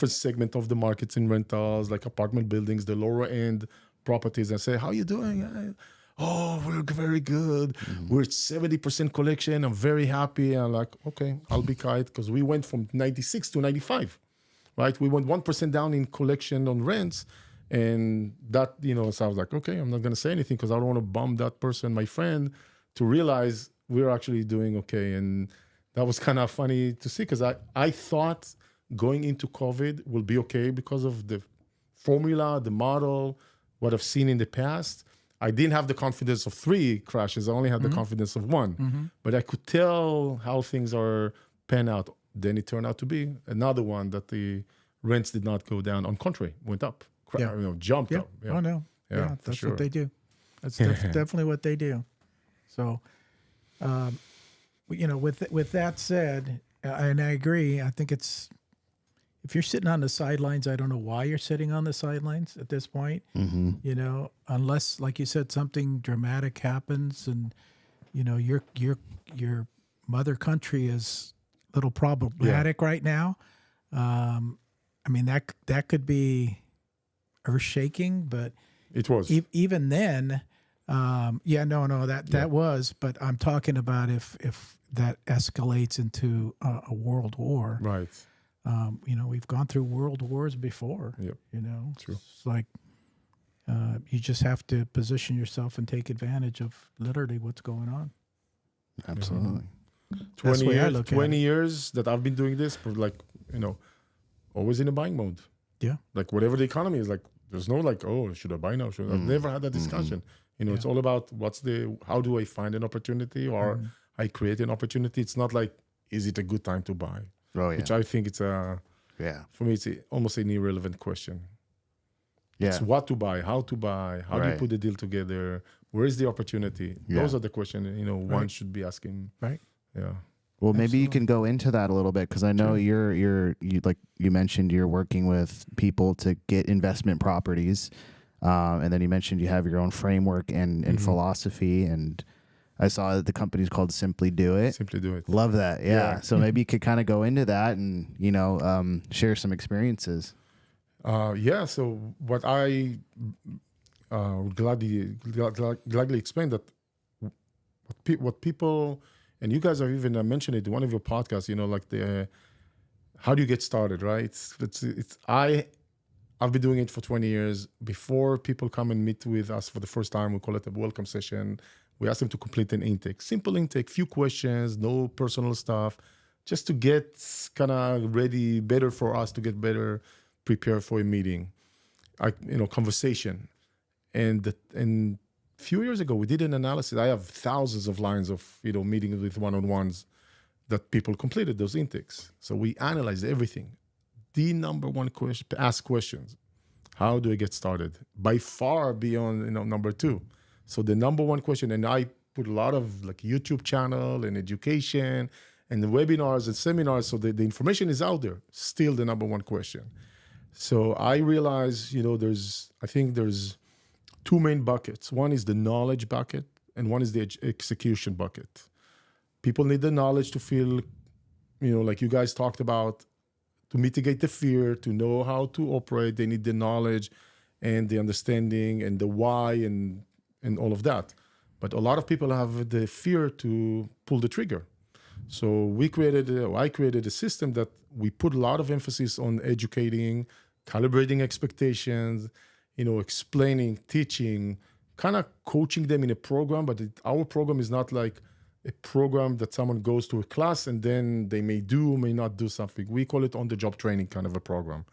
segment of the markets in rentals, like apartment buildings, the lower end properties, and say, how you doing? Oh, we're very good. Mm-hmm. We're at 70% collection. I'm very happy. And I'm like, okay, I'll be quiet because we went from 96 to 95, right? We went 1% down in collection on rents. And that, so I was like, okay, I'm not going to say anything because I don't want to bum that person, my friend, to realize we're actually doing okay. And that was kind of funny to see because I thought going into COVID will be okay because of the formula, the model, what I've seen in the past. I didn't have the confidence of 3 crashes. I only had the confidence of 1. Mm-hmm. But I could tell how things are pan out. Then it turned out to be another one that the rents did not go down. On contrary, went up. Jumped up. Yeah. Oh, no. Yeah, that's sure. what they do. That's definitely what they do. So, with that said, and I agree, I think if you're sitting on the sidelines, I don't know why you're sitting on the sidelines at this point. Mm-hmm. Unless, like you said, something dramatic happens, and your mother country is a little problematic right now. That could be earth shaking, but it was even then. That was. But I'm talking about if that escalates into a world war, right? We've gone through world wars before. Yep. True. It's like you just have to position yourself and take advantage of literally what's going on. Absolutely. 20 years that I've been doing this, always in a buying mode. Yeah. Like whatever the economy is, like There's no like, oh, should I buy now? I've never had that discussion. It's all about how do I find an opportunity or I create an opportunity. It's not like, is it a good time to buy? Oh, yeah. Which I think it's for me, it's almost an irrelevant question. Yeah. It's what to buy, how to buy, how do you put the deal together? Where is the opportunity? Yeah. Those are the questions, one should be asking. Right. Yeah. Well, maybe you can go into that a little bit, because I know you like you mentioned you're working with people to get investment properties, and then you mentioned you have your own framework and philosophy, and I saw that the company's called Simply Do It. Simply Do It. Love that. Yeah. So maybe you could kind of go into that and share some experiences. So what I gladly explain that what people. And you guys have even mentioned it in one of your podcasts, like how do you get started, right? I've been doing it for 20 years. Before people come and meet with us for the first time, we call it a welcome session. We ask them to complete an intake, simple intake, few questions, no personal stuff, just to get kind of ready, better for us to get better prepared for a meeting, conversation. And few years ago, we did an analysis. I have thousands of lines of, meetings with one-on-ones that people completed those intakes. So we analyzed everything. The number one question, ask questions. How do I get started? By far beyond, number two. So the number one question, and I put a lot of like YouTube channel and education and the webinars and seminars. So the information is out there, still the number one question. So I realized, there's two main buckets. One is the knowledge bucket, and one is the execution bucket. People need the knowledge to feel, like you guys talked about, to mitigate the fear, to know how to operate. They need the knowledge and the understanding and the why and all of that. But a lot of people have the fear to pull the trigger. So I created a system that we put a lot of emphasis on educating, calibrating expectations, explaining, teaching, kind of coaching them in a program. But our program is not like a program that someone goes to a class and then they may do or may not do something. We call it on-the-job training kind of a program.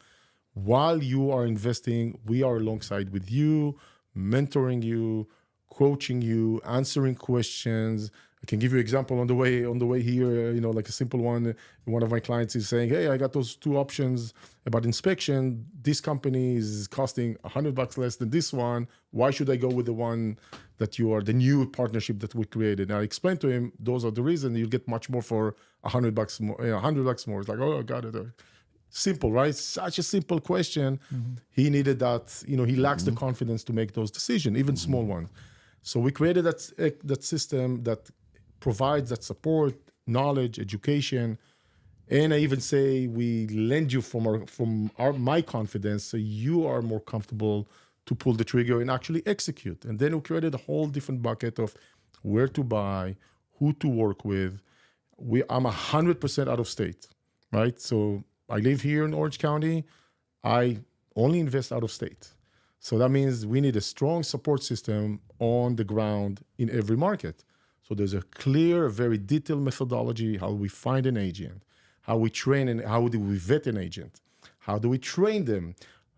While you are investing, we are alongside with you, mentoring you, coaching you, answering questions. I can give you an example on the way here, like a simple one. One of my clients is saying, hey, I got those two options about inspection. This company is costing $100 less than this one. Why should I go with the one that the new partnership that we created? And I explained to him, those are the reasons. You'll get much more for $100 more, $100 more. It's like, oh, I got it. Simple, right? Such a simple question. Mm-hmm. He needed that, he lacks the confidence to make those decisions, even small ones. So we created that system that provides that support, knowledge, education, and I even say we lend you from my confidence, so you are more comfortable to pull the trigger and actually execute. And then we created a whole different bucket of where to buy, who to work with. I'm 100% out of state, right? So I live here in Orange County. I only invest out of state. So that means we need a strong support system on the ground in every market. So there's a clear, very detailed methodology, how we find an agent, how we train and how do we vet an agent, how do we train them,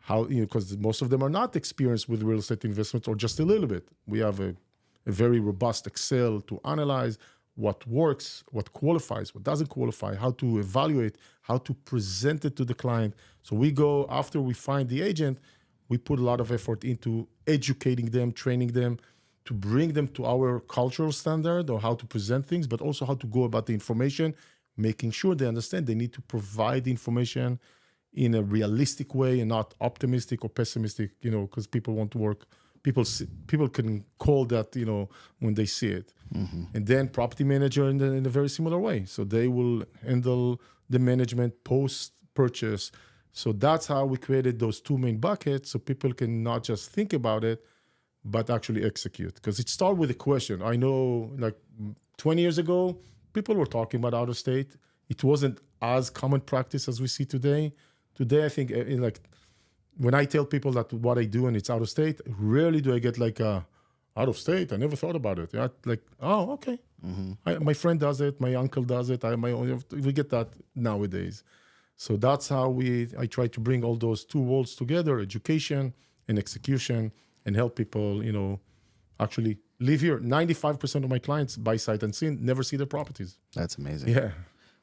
because most of them are not experienced with real estate investments or just a little bit. We have a very robust Excel to analyze what works, what qualifies, what doesn't qualify, how to evaluate, how to present it to the client. So we go, after we find the agent, we put a lot of effort into educating them, training them, to bring them to our cultural standard or how to present things, but also how to go about the information, making sure they understand they need to provide the information in a realistic way and not optimistic or pessimistic, because people want to work. People can call that, when they see it. Mm-hmm. And then property manager in a very similar way. So they will handle the management post-purchase. So that's how we created those two main buckets, so people can not just think about it, but actually execute. Because it started with a question. I know, like 20 years ago, people were talking about out of state. It wasn't as common practice as we see today. Today, I think, when I tell people that what I do and it's out of state, rarely do I get like out of state. I never thought about it. Yeah, like, oh, okay. Mm-hmm. My friend does it. My uncle does it. We get that nowadays. So that's how I try to bring all those two worlds together, education and execution and help people, actually live here. 95% of my clients buy sight unseen, never see their properties. That's amazing. Yeah.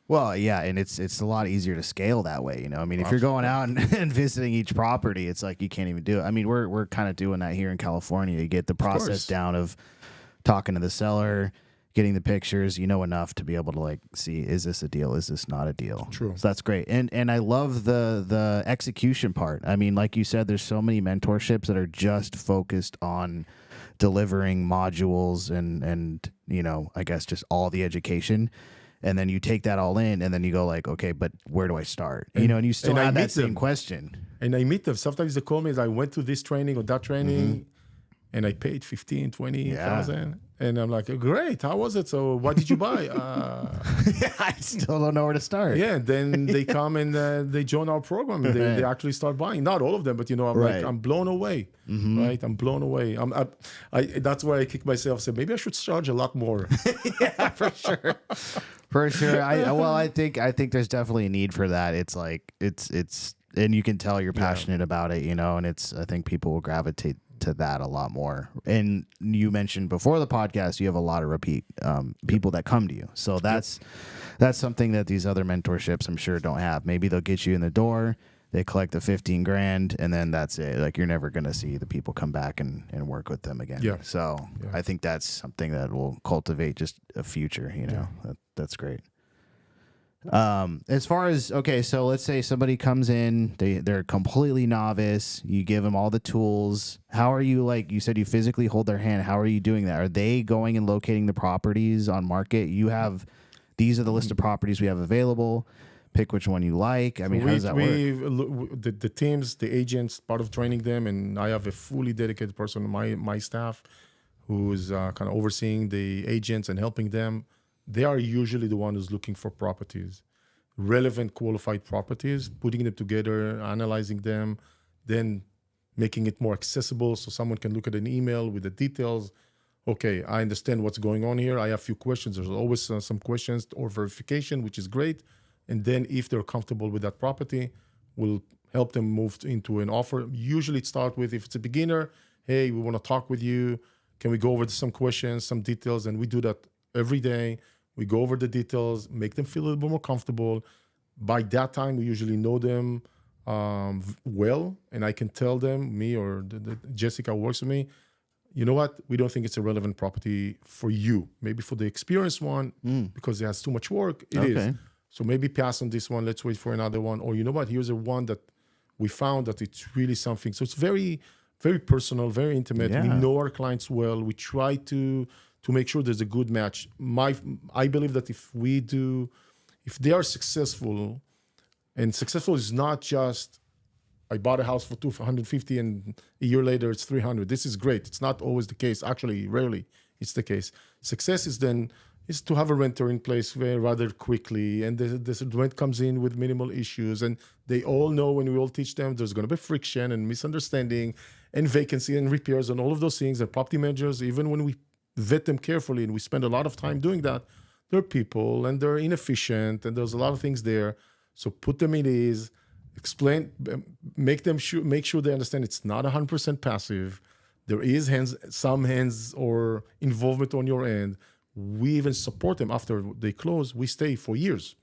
Well, yeah, and it's a lot easier to scale that way. I mean, if you're going out and visiting each property, it's like you can't even do it. I mean, we're kind of doing that here in California. You get the process down of talking to the seller, getting the pictures, enough to be able to like see, is this a deal? Is this not a deal? True. So that's great. And I love the execution part. I mean, like you said, there's so many mentorships that are just focused on delivering modules and I guess just all the education. And then you take that all in, and then you go like, okay, but where do I start? And you still have that same question. And I meet them. Sometimes they call me as I went to this training or that training, and I paid 15, 20,000. And I'm like, great, how was it? So what did you buy? I still don't know where to start. Yeah, then they come and they join our program, and they actually start buying. Not all of them, but I'm like, I'm blown away, right? I'm blown away. That's why I kick myself. Say maybe I should charge a lot more. Yeah, for sure. For sure. I think there's definitely a need for that. It's like it's and you can tell you're passionate about it, and I think people will gravitate to that a lot more. And you mentioned before the podcast, you have a lot of repeat people that come to you. So that's something that these other mentorships I'm sure don't have. Maybe they'll get you in the door, they collect the 15 grand, and then that's it. Like you're never going to see the people come back and work with them again. Yeah. So I think that's something that will cultivate just a future, that's great. As far as, okay, so let's say somebody comes in, they're completely novice, you give them all the tools. How are you, like you said, you physically hold their hand. How are you doing that? Are they going and locating the properties on market? These are the list of properties we have available. Pick which one you like. I mean, how does that work? The teams, the agents, part of training them, and I have a fully dedicated person on my staff who's kind of overseeing the agents and helping them. They are usually the one who's looking for properties, relevant, qualified properties, putting them together, analyzing them, then making it more accessible so someone can look at an email with the details. Okay, I understand what's going on here. I have a few questions. There's always some questions or verification, which is great. And then if they're comfortable with that property, we'll help them move into an offer. Usually it starts with, if it's a beginner, hey, we want to talk with you. Can we go over some questions, some details? And we do that every day. We go over the details, make them feel a little bit more comfortable. By that time, we usually know them well, and I can tell them, me or Jessica who works with me, you know what? We don't think it's a relevant property for you. Maybe for the experienced one, because it has too much work, it is. So maybe pass on this one. Let's wait for another one. Or you know what? Here's a one that we found that it's really something. So it's very, very personal, very intimate. Yeah. We know our clients well. We try to make sure there's a good match. I believe that if they are successful, and successful is not just, I bought a house for $250 and a year later it's 300. This is great. It's not always the case. Actually, rarely it's the case. Success is to have a renter in place rather quickly, and the rent comes in with minimal issues, and they all know, when we all teach them, there's going to be friction and misunderstanding and vacancy and repairs and all of those things. And property managers, even when we vet them carefully, and we spend a lot of time doing that, they're people and they're inefficient, and there's a lot of things there. So put them at ease, explain, make sure they understand it's not 100% passive. There is some hands or involvement on your end. We even support them after they close. We stay for years.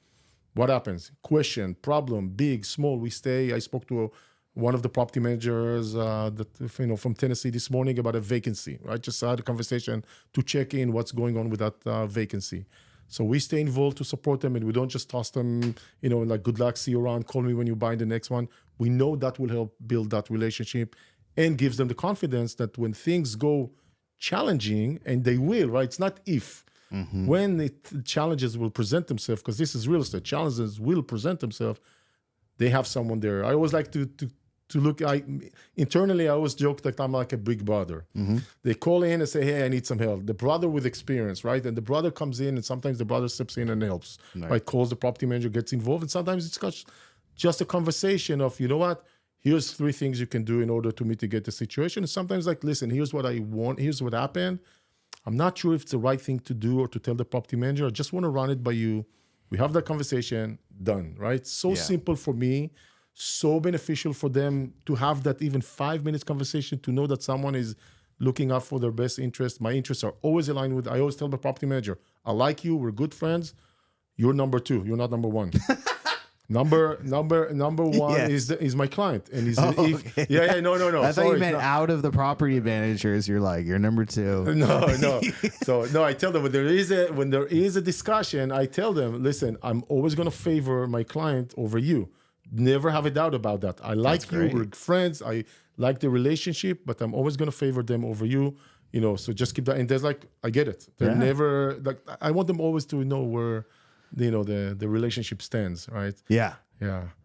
What happens? Question, problem, big, small. We stay. I spoke to one of the property managers from Tennessee this morning about a vacancy. Right, just had a conversation to check in what's going on with that vacancy. So we stay involved to support them, and we don't just toss them, like, good luck, see you around, call me when you buy the next one. We know that will help build that relationship and gives them the confidence that when things go challenging, and they will, right? It's not if. When the challenges will present themselves, because this is real estate, challenges will present themselves, they have someone there. I always like to look, internally, I always joke that I'm like a big brother. They call in and say, hey, I need some help. The brother with experience, right? And the brother comes in, and sometimes the brother steps in and helps, right? Calls the property manager, gets involved. And sometimes it's just a conversation of, you know what? Here's 3 things you can do in order to mitigate the situation. And sometimes, like, listen, here's what I want. Here's what happened. I'm not sure if it's the right thing to do or to tell the property manager. I just want to run it by you. We have that conversation, done, right? So simple for me. so beneficial for them to have that even 5 minutes conversation, to know that someone is looking out for their best interest. My interests are always aligned with, I always tell my property manager, I like you, we're good friends. You're number two, you're not number one. Number one is my client, and he's no. I thought you meant no. out of the property managers. You're number two. No. So no, I tell them when there is a discussion, I tell them, listen, I'm always going to favor my client over you. Never have a doubt about that. I like you, we're friends. I like the relationship, but I'm always going to favor them over you. So just keep that. And there's I get it. They're never I want them always to know where the relationship stands, right? Yeah.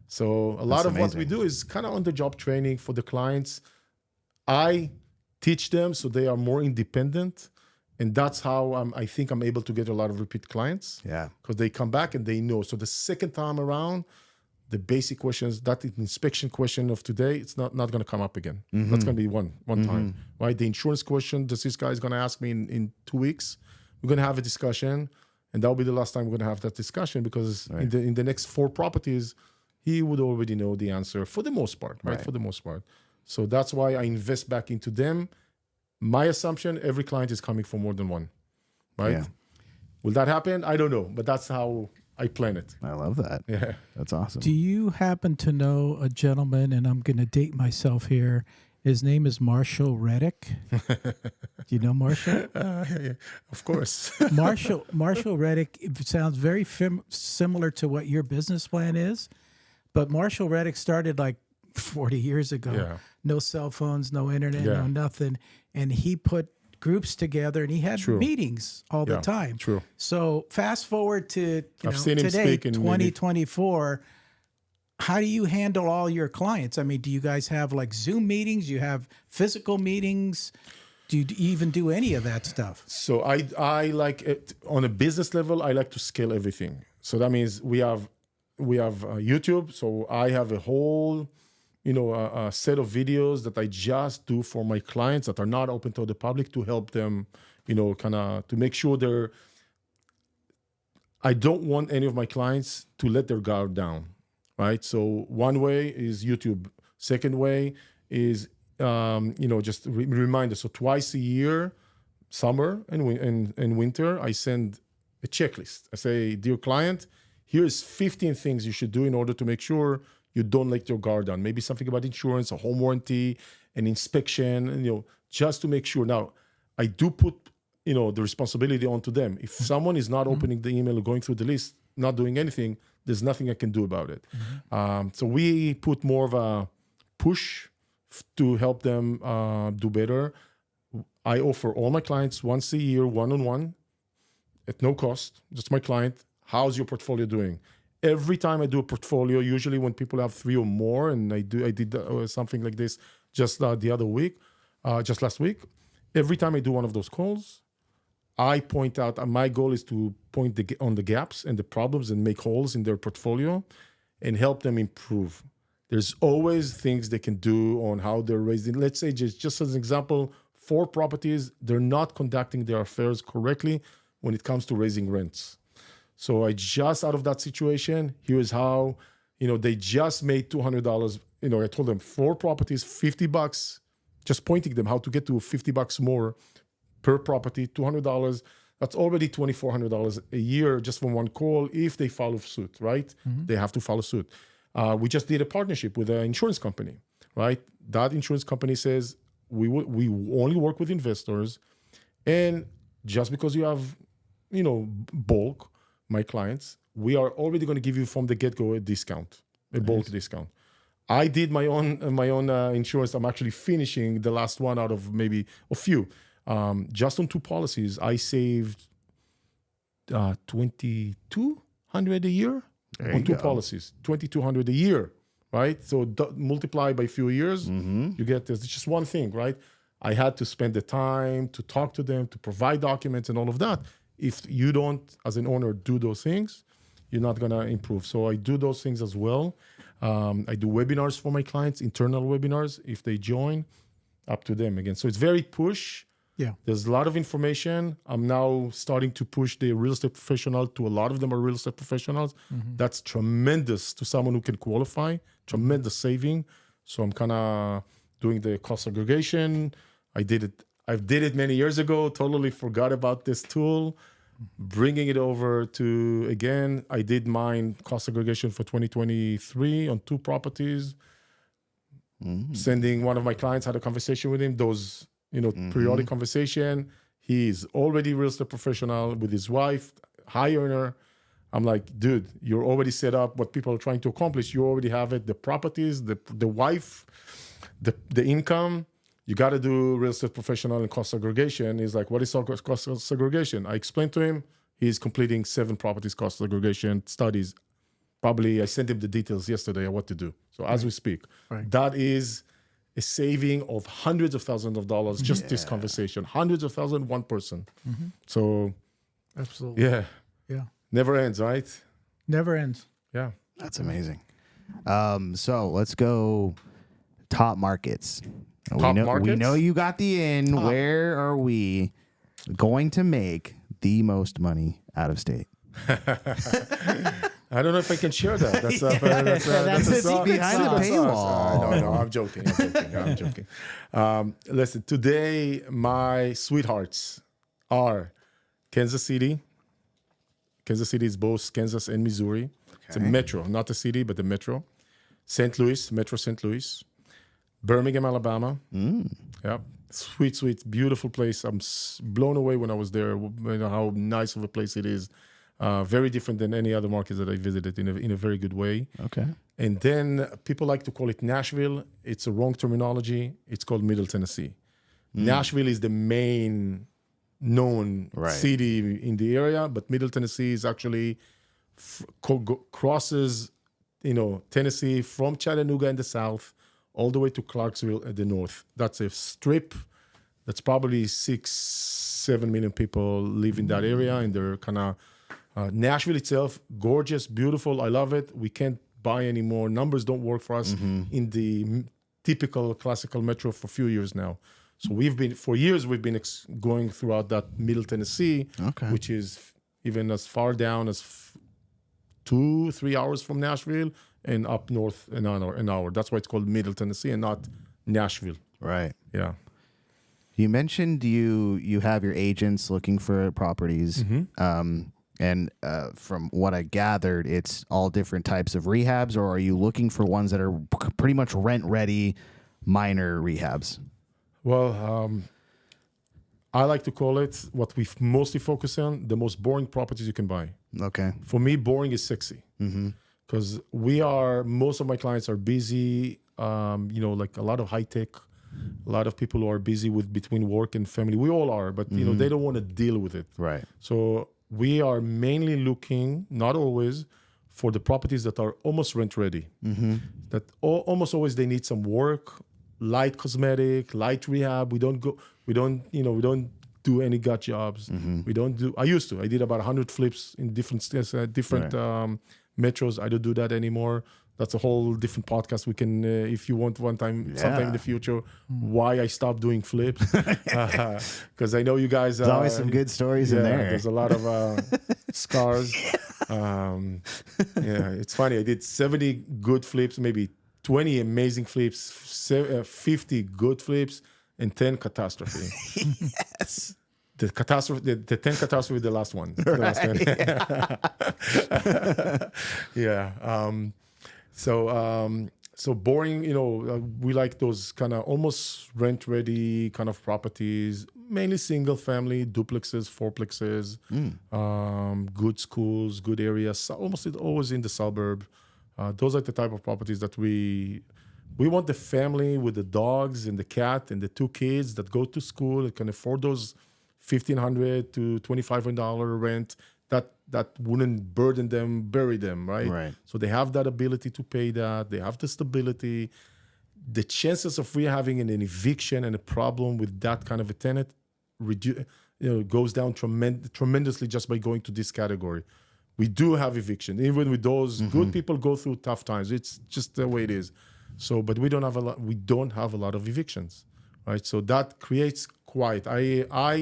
So a lot of what we do is kind of on the job training for the clients. I teach them so they are more independent, and that's how I think I'm able to get a lot of repeat clients. Yeah, because they come back and they know. So the second time around, the basic questions, that inspection question of today, it's not going to come up again. That's going to be one time, right? The insurance question, this guy is going to ask me in 2 weeks. We're going to have a discussion. And that'll be the last time we're going to have that discussion, because in the next 4 properties, he would already know the answer for the most part, right? For the most part. So that's why I invest back into them. My assumption, every client is coming for more than one, right? Yeah. Will that happen? I don't know, but that's how I plan it. I love that. Yeah. That's awesome. Do you happen to know a gentleman, and I'm going to date myself here, his name is Marshall Reddick. Do you know Marshall? Yeah, of course. Marshall Reddick, it sounds very similar to what your business plan is, but Marshall Reddick started 40 years ago. Yeah. No cell phones, no internet, Yeah. no nothing. And he put groups together, and he had meetings all the time. True. So fast forward to I've seen him today, speak in 2024. How do you handle all your clients? I mean, do you guys have Zoom meetings? You have physical meetings? Do you even do any of that stuff? So I like it on a business level. I like to scale everything. So that means we have YouTube. So I have a whole a set of videos that I just do for my clients that are not open to the public, to help them, kind of to make sure I don't want any of my clients to let their guard down. Right. So one way is YouTube. Second way is, just reminder. So twice a year, summer and winter, I send a checklist. I say, dear client, here's 15 things you should do in order to make sure you don't let your guard down. Maybe something about insurance, a home warranty, an inspection, just to make sure. Now, I do put, the responsibility onto them. If someone is not opening the email or going through the list, not doing anything, there's nothing I can do about it. So we put more of a push to help them do better. I offer all my clients once a year, one-on-one, at no cost, just my client. How's your portfolio doing? Every time I do a portfolio, usually when people have 3 or more, and I did something like this just just last week. Every time I do one of those calls, I point out, my goal is to point on the gaps and the problems and make holes in their portfolio and help them improve. There's always things they can do on how they're raising. Let's say, just as an example, 4 properties, they're not conducting their affairs correctly when it comes to raising rents. So I just, out of that situation, here's how, they just made $200. I told them 4 properties, $50, just pointing them how to get to $50 more per property, $200. That's already $2,400 a year just from one call. If they follow suit, right? They have to follow suit. We just did a partnership with an insurance company, right? That insurance company says we only work with investors, and just because you have, bulk, my clients, we are already going to give you from the get-go a discount, a bulk discount. I did my own insurance. I'm actually finishing the last one out of maybe a few. Just on 2 policies, I saved $2,200 a year on 2 policies. $2,200 a year, right? So multiply by a few years, you get this. It's just one thing, right? I had to spend the time to talk to them, to provide documents and all of that. If you don't, as an owner, do those things, you're not going to improve. So I do those things as well. I do webinars for my clients, internal webinars. If they join, up to them again. So it's very push. Yeah. There's a lot of information. I'm now starting to push the real estate professional to a lot of them are real estate professionals. That's tremendous to someone who can qualify, tremendous saving. So I'm kind of doing the cost segregation. I did it many years ago, totally forgot about this tool. Bringing it over to, again, I did mine cost segregation for 2023 on 2 properties. Sending one of my clients, had a conversation with him, those, periodic conversation. He's already real estate professional with his wife, high earner. I'm like, dude, you're already set up what people are trying to accomplish. You already have it, the properties, the wife, the income. You got to do real estate professional and cost segregation. He's like, what is cost segregation? I explained to him. He's completing 7 properties cost segregation studies. Probably I sent him the details yesterday of what to do. So as we speak, that is a saving of hundreds of thousands of dollars, just this conversation, hundreds of thousands, one person. So Absolutely. yeah, never ends, right? Never ends. Yeah. That's amazing. So let's go top markets. Top We markets? know you got the in. Where are we going to make the most money out of state? I don't know if I can share that. That's behind the paywall. No, I'm joking. Listen, today my sweethearts are Kansas City. Kansas City is both Kansas and Missouri. It's a metro, not a city, but the metro. St. Louis, Metro St. Louis. Birmingham, Alabama. Yeah, sweet, beautiful place. I'm blown away when I was there. You know how nice of a place it is. Very different than any other markets that I visited in a very good way. Okay. And then people like to call it Nashville. It's a wrong terminology. It's called Middle Tennessee. Nashville is the main known city in the area, but Middle Tennessee is actually crosses, Tennessee from Chattanooga in the south all the way to Clarksville at the north. That's a strip that's probably 6-7 million people live in that area, and they're kind of Nashville itself, gorgeous, beautiful. I love it. We can't buy anymore. Numbers don't work for us in the typical classical metro for a few years now. So for years we've been going throughout that Middle Tennessee, which is even as far down as 2-3 hours from Nashville and up north an hour. That's why it's called Middle Tennessee and not Nashville. Right. Yeah. You mentioned you have your agents looking for properties. And from what I gathered, it's all different types of rehabs, or are you looking for ones that are pretty much rent-ready, minor rehabs? Well, I like to call it what we mostly focus on, the most boring properties you can buy. Okay. For me, boring is sexy. Because most of my clients are busy, like a lot of high tech, a lot of people who are busy with between work and family. We all are, but they don't want to deal with it. Right. So we are mainly looking, not always, for the properties that are almost rent ready. That almost always they need some work, light cosmetic, light rehab. We don't do any gut jobs. We don't do. I used to. I did about 100 flips in different metros. I don't do that anymore. That's a whole different podcast. We can, if you want, sometime in the future, why I stopped doing flips. Because I know you guys. There's always some good stories in there. There's a lot of scars. It's funny. I did 70 good flips, maybe 20 amazing flips, 50 good flips, and 10 catastrophe. Yes. The catastrophe, the 10 catastrophe, the last one. The last 10. So boring, we like those kind of almost rent-ready kind of properties, mainly single-family, duplexes, fourplexes, good schools, good areas, almost always in the suburb. Those are the type of properties that we want the family with the dogs and the cat and the 2 kids that go to school and can afford those $1,500 to $2,500 rent. That wouldn't bury them, right? Right. So they have that ability to pay that. They have the stability. The chances of having an eviction and a problem with that kind of a tenant goes down tremendously just by going to this category. We do have eviction. Even with those, good people go through tough times. It's just the way it is. So, but we don't have a lot of evictions, right? So that creates quiet. I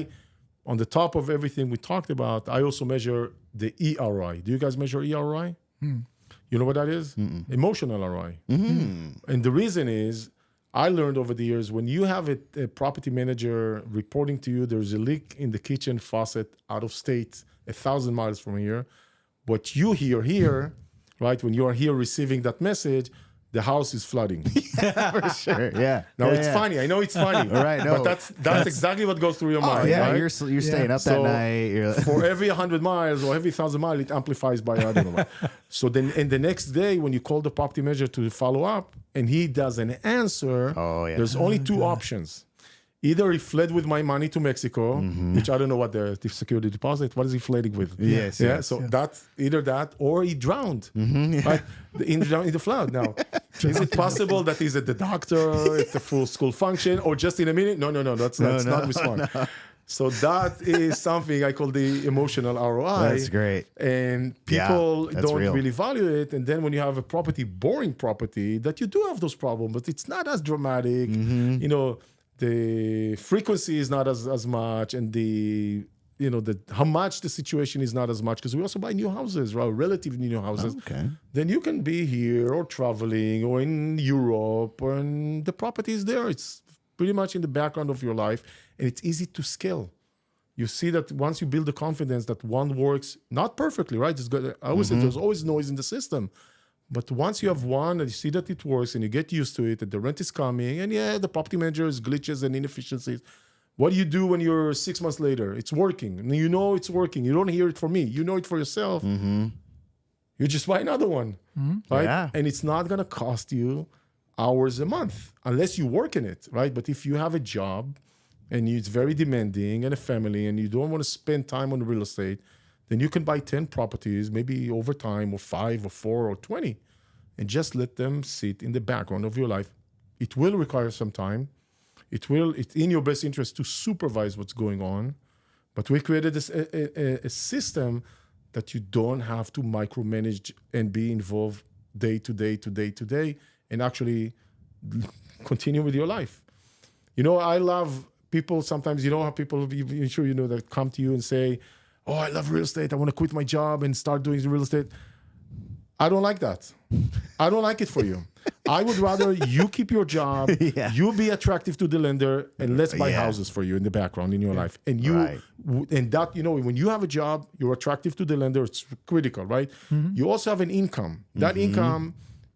on the top of everything we talked about, I also measure the EROI. Do you guys measure EROI? You know what that is? Emotional ROI. And the reason is, I learned over the years, when you have a property manager reporting to you, there's a leak in the kitchen faucet out of state, 1,000 miles from here. What you hear here, right, when you are here receiving that message, the house is flooding. For sure. Yeah. Now, Yeah, it's yeah. funny. I know it's funny. Right, no. But that's exactly what goes through your mind, Yeah, right? you're staying up that So, night. You're for every 100 miles or every 1,000 miles, it amplifies by, I don't know what. So then, and the next day, when you call the property manager to follow up and he doesn't answer, there's only two options. Either he fled with my money to Mexico, which I don't know what the security deposit, what is he fleeing with? Yes, Yeah. yes, So that's either that or he drowned, right? In the flood. Now, is it possible that he's at the doctor, at the full school function, or just in a minute? No. That's not respond. So that is something I call the emotional ROI. That's great. And people that's don't real. really value it. And then when you have a boring property, that you do have those problems, but it's not as dramatic. You know, the frequency is not as much, and the how much the situation is not as much, because we also buy new houses, right? Relatively new houses. Okay. Then you can be here or traveling or in Europe, and the property is there. It's pretty much in the background of your life, and it's easy to scale. You see that once you build the confidence that one works, not perfectly, right? It's good. I always say there's always noise in the system. But once you have one and you see that it works and you get used to it and the rent is coming, and the property manager has glitches and inefficiencies, what do you do when you're 6 months later? It's working. And you know it's working. You don't hear it from me. You know it for yourself. You just buy another one, right? Yeah. And it's not going to cost you hours a month unless you work in it, right? But if you have a job and it's very demanding and a family and you don't want to spend time on real estate, then you can buy 10 properties, maybe over time, or 5 or 4 or 20, and just let them sit in the background of your life. It will require some time. It's in your best interest to supervise what's going on. But we created a system that you don't have to micromanage and be involved day to day, and actually continue with your life. I love people sometimes, how people, I'm sure that come to you and say, oh, I love real estate. I want to quit my job and start doing real estate. I don't like that. I don't like it for you. I would rather you keep your job, you be attractive to the lender, and let's buy houses for you in the background in your life. And and that, when you have a job, you're attractive to the lender. It's critical, right? You also have an income. That income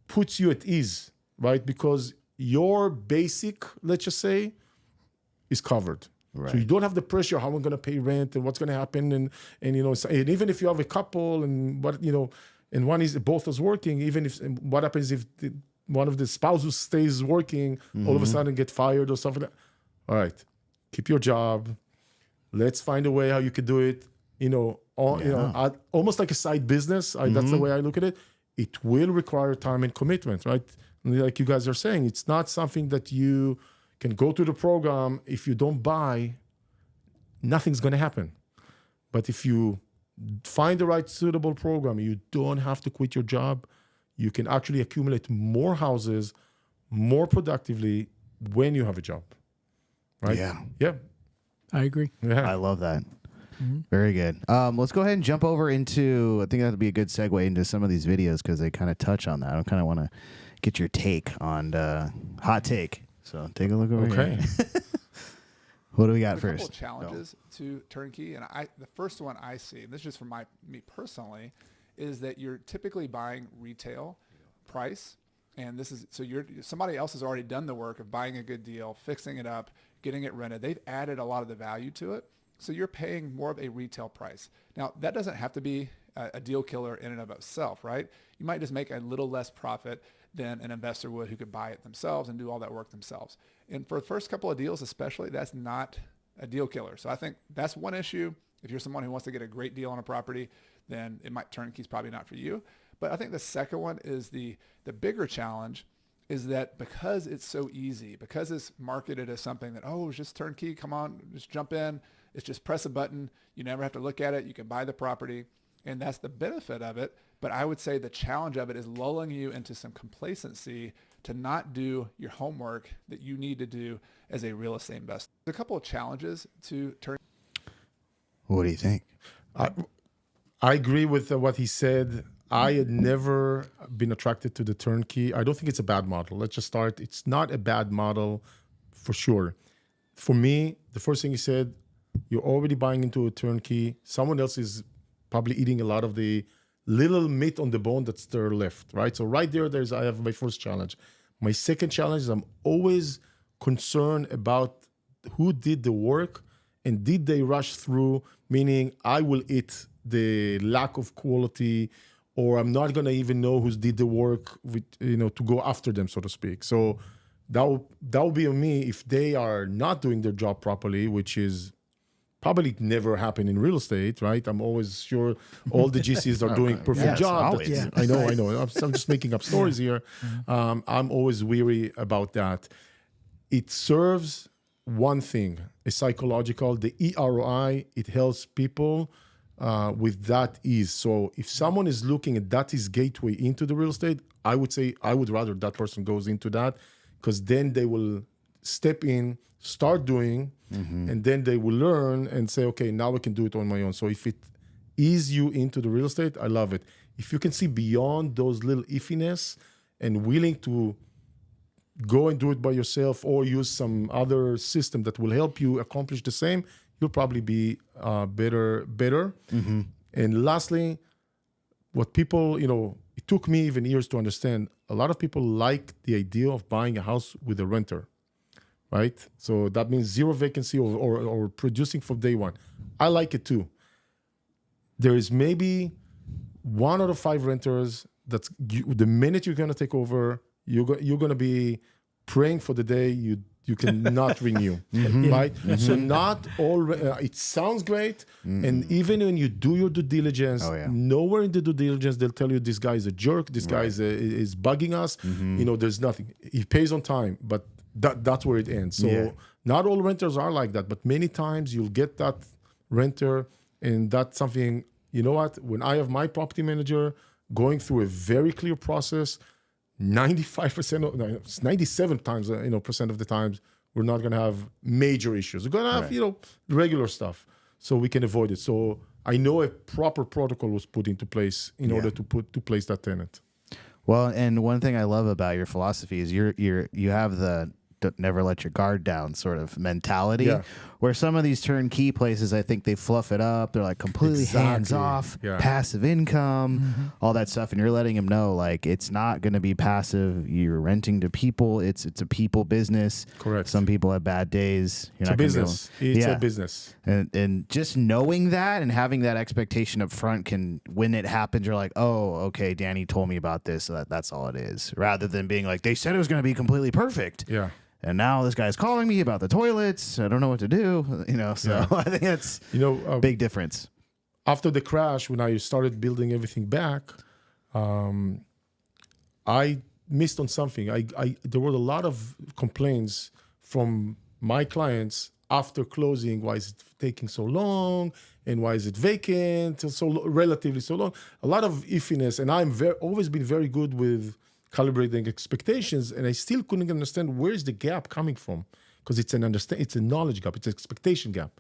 puts you at ease, right? Because your basic, let's just say, is covered. Right. So you don't have the pressure how I'm going to pay rent and what's going to happen, and even if you have a couple and and one is both is working, even if what happens if one of the spouses stays working, all of a sudden get fired or something. All right, keep your job. Let's find a way how you could do it. Almost like a side business. That's the way I look at it. It will require time and commitment, right? Like you guys are saying, it's not something that you can go to the program. If you don't buy, nothing's going to happen. But if you find the right suitable program, you don't have to quit your job. You can actually accumulate more houses more productively when you have a job. Right? Yeah. I agree. Yeah. I love that. Very good. Let's go ahead and jump over into, I think that would be a good segue into some of these videos because they kind of touch on that. I kind of want to get your take on hot take. So take a look over here. What do we got There's first? A couple challenges to turnkey, and the first one I see, and this is just from me personally, is that you're typically buying retail price, and this is somebody else has already done the work of buying a good deal, fixing it up, getting it rented. They've added a lot of the value to it, so you're paying more of a retail price. Now that doesn't have to be a deal killer in and of itself, right? You might just make a little less profit than an investor would who could buy it themselves and do all that work themselves. And for the first couple of deals especially, that's not a deal killer. So I think that's one issue. If you're someone who wants to get a great deal on a property, then turnkey's probably not for you. But I think the second one is the bigger challenge is that because it's so easy, because it's marketed as something that, it's just turnkey, come on, just jump in. It's just press a button. You never have to look at it. You can buy the property. And that's the benefit of it. But I would say the challenge of it is lulling you into some complacency to not do your homework that you need to do as a real estate investor. There's a couple of challenges to turn. What do you think? I agree with what he said. I had never been attracted to the turnkey. I don't think it's a bad model. Let's just start. It's not a bad model for sure. For me, the first thing he said, you're already buying into a turnkey. Someone else is probably eating a lot of the little meat on the bone that's there left, right? So right there, I have my first challenge. My second challenge is I'm always concerned about who did the work and did they rush through, meaning I will eat the lack of quality, or I'm not going to even know who did the work with, to go after them, so to speak. So that will be on me if they are not doing their job properly, which is probably never happen in real estate, right? I'm always sure all the GCs are doing perfect job. Always. I know. I'm just making up stories here. I'm always weary about that. It serves one thing, a psychological, the EROI, it helps people with that ease. So if someone is looking at that is gateway into the real estate, I would say I would rather that person goes into that, because then they will step in, start doing, and then they will learn and say, okay, now I can do it on my own. So if it ease you into the real estate, I love it. If you can see beyond those little iffiness and willing to go and do it by yourself or use some other system that will help you accomplish the same, you'll probably be better. And lastly, what people, it took me even years to understand, a lot of people like the idea of buying a house with a renter, right? So that means zero vacancy or producing from day one. I like it too. There is maybe 1 out of 5 renters that's the minute you're going to take over, you're going to be praying for the day you cannot renew, right? So not all, it sounds great. And even when you do your due diligence, nowhere in the due diligence, they'll tell you this guy is a jerk, this guy is bugging us. There's nothing. He pays on time, but that's where it ends. So not all renters are like that, but many times you'll get that renter, and that's something, you know what, when I have my property manager going through a very clear process, 97 times, percent of the times, we're not going to have major issues. We're going to have, regular stuff, so we can avoid it. So I know a proper protocol was put into place in order to place that tenant. Well, and one thing I love about your philosophy is you have the never let your guard down sort of mentality, where some of these turnkey places, I think they fluff it up. They're like completely hands off, passive income, all that stuff. And you're letting them know, like, it's not going to be passive. You're renting to people. It's a people business. Correct. Some people have bad days. It's a business. It's a business. And just knowing that and having that expectation up front can, when it happens, you're like, oh, okay, Dani told me about this. So that's all it is. Rather than being like, they said it was going to be completely perfect. Yeah. And now this guy's calling me about the toilets. I don't know what to do. So I think that's a big difference. After the crash, when I started building everything back, I missed on something. There were a lot of complaints from my clients after closing. Why is it taking so long? And why is it vacant? Relatively so long. A lot of iffiness. And I'm always been very good with calibrating expectations, and I still couldn't understand where is the gap coming from, because it's a knowledge gap, it's an expectation gap.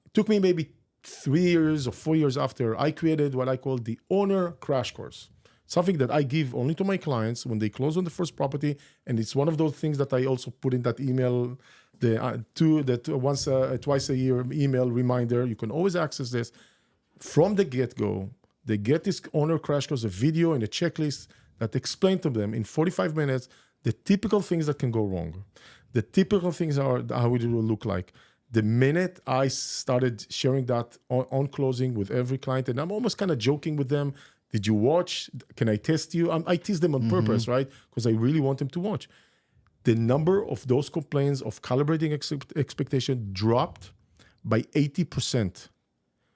It took me maybe 3 years or 4 years after I created what I call the owner crash course, something that I give only to my clients when they close on the first property, and it's one of those things that I also put in that email, twice a year email reminder. You can always access this from the get-go. They get this owner crash course, a video and a checklist that explain to them in 45 minutes the typical things that can go wrong. The typical things are how it will look like. The minute I started sharing that on closing with every client, and I'm almost kind of joking with them, did you watch? Can I test you? I tease them on purpose, right? Because I really want them to watch. The number of those complaints of calibrating expectation dropped by 80%.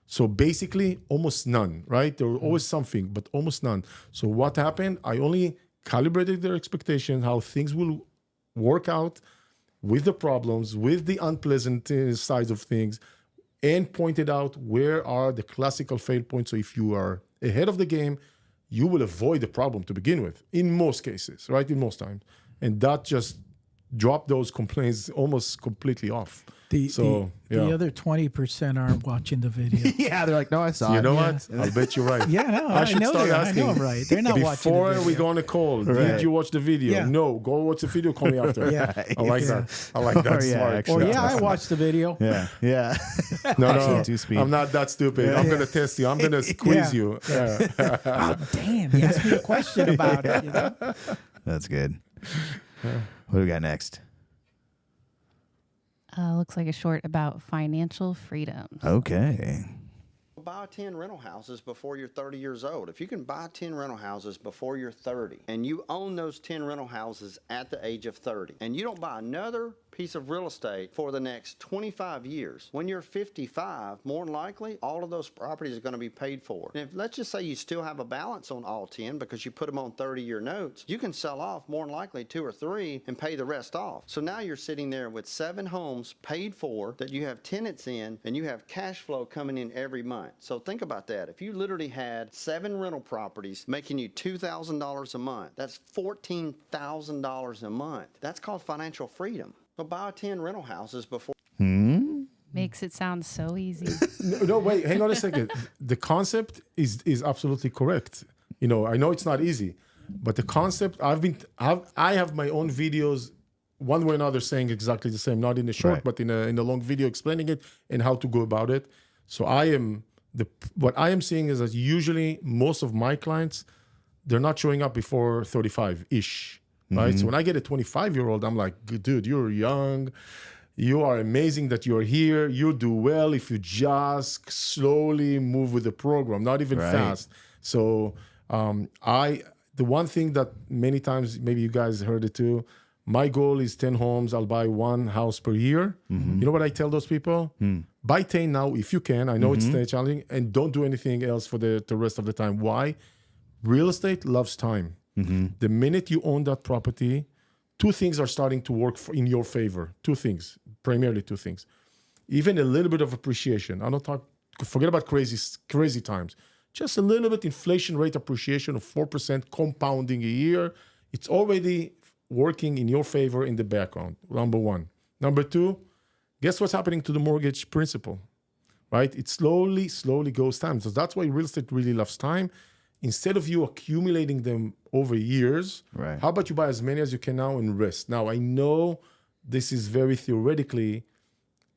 So basically, almost none, right? There were always something, but almost none. So what happened? I only calibrated their expectation, how things will work out with the problems, with the unpleasant sides of things. and pointed out where are the classical fail points. So if you are ahead of the game, you will avoid the problem to begin with, in most cases, right? In most times. And that just dropped those complaints almost completely off. The other 20% aren't watching the video. Yeah, they're like, no, I saw it. You know what? I'll bet you're right. Yeah, no, I should know start I asking. know I'm right. They're not watching the Before video. we go on a call, Right. did you watch the video? Yeah. No, go watch the video, call me after. Yeah. I like that. I like that. Or, yeah, Smart. actually. Or yeah, I watched the video. Yeah, yeah. No, Actually, two-speed. I'm not that stupid. I'm going to test you. I'm going to squeeze you. Yeah. Oh, damn. He asked me a question about it. You know? That's good. What do we got next? Looks like a short about financial freedom. Okay. Buy 10 rental houses before you're 30 years old. If you can buy 10 rental houses before you're 30 and you own those 10 rental houses at the age of 30 and you don't buy another piece of real estate for the next 25 years, when you're 55, more than likely, all of those properties are going to be paid for. And if, let's just say you still have a balance on all 10 because you put them on 30-year notes, you can sell off more than likely 2 or 3 and pay the rest off. So now you're sitting there with 7 homes paid for that you have tenants in and you have cash flow coming in every month. So think about that. If you literally had 7 rental properties making you $2,000 a month, that's $14,000 a month. That's called financial freedom. So buy 10 rental houses before. Makes it sound so easy. No, wait, hang on a second. The concept is absolutely correct. You know, I know it's not easy, but the concept, I have my own videos, one way or another, saying exactly the same, not in a short, Right. but in a long video explaining it and how to go about it. So what I am seeing is that usually most of my clients, they're not showing up before 35-ish, right? So when I get a 25-year-old, I'm like, dude, you're young. You are amazing that you're here. You do well if you just slowly move with the program, not even Right. fast. So the one thing that many times, maybe you guys heard it too, my goal is 10 homes. I'll buy 1 house per year. You know what I tell those people? Buy 10 now if you can. I know it's challenging, and don't do anything else for the rest of the time. Why? Real estate loves time. The minute you own that property, 2 things are starting to work in your favor. 2 things, primarily 2 things. Even a little bit of appreciation. Forget about crazy times. Just a little bit inflation rate appreciation of 4% compounding a year. It's already working in your favor in the background, number 1. Number 2, guess what's happening to the mortgage principal, right? It slowly goes time. So that's why real estate really loves time. Instead of you accumulating them over years, Right. how about you buy as many as you can now and rest? Now, I know this is very theoretically,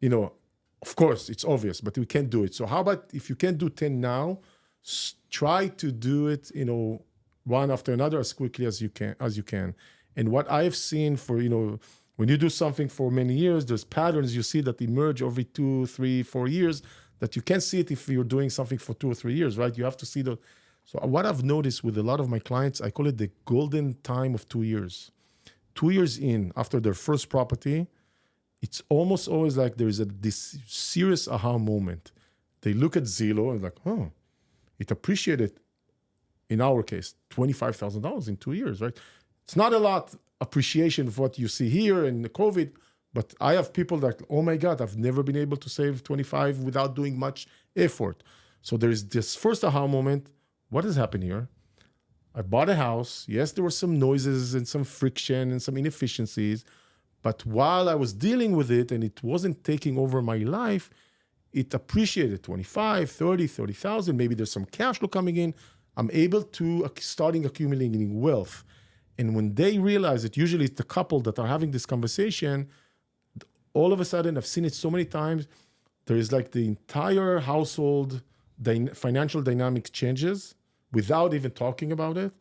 of course, it's obvious, but we can't do it. So how about if you can't do 10 now, try to do it, one after another as quickly as you can. And what I have seen for, when you do something for many years, there's patterns you see that emerge every 2, 3, 4 years that you can't see it if you're doing something for 2 or 3 years, right? You have to see the. So what I've noticed with a lot of my clients, I call it the golden time of 2 years. 2 years in, after their first property, it's almost always like there's this serious aha moment. They look at Zillow and like, oh, it appreciated, in our case, $25,000 in 2 years, right? It's not a lot appreciation of what you see here in the COVID, but I have people that, oh my God, I've never been able to save 25 without doing much effort. So there's this first aha moment. What has happened here? I bought a house. Yes, there were some noises and some friction and some inefficiencies. But while I was dealing with it and it wasn't taking over my life, it appreciated 25, 30, 30,000. Maybe there's some cash flow coming in. I'm able to starting accumulating wealth. And when they realize it, usually it's the couple that are having this conversation, all of a sudden, I've seen it so many times, there is like the entire household financial dynamics changes without even talking about it.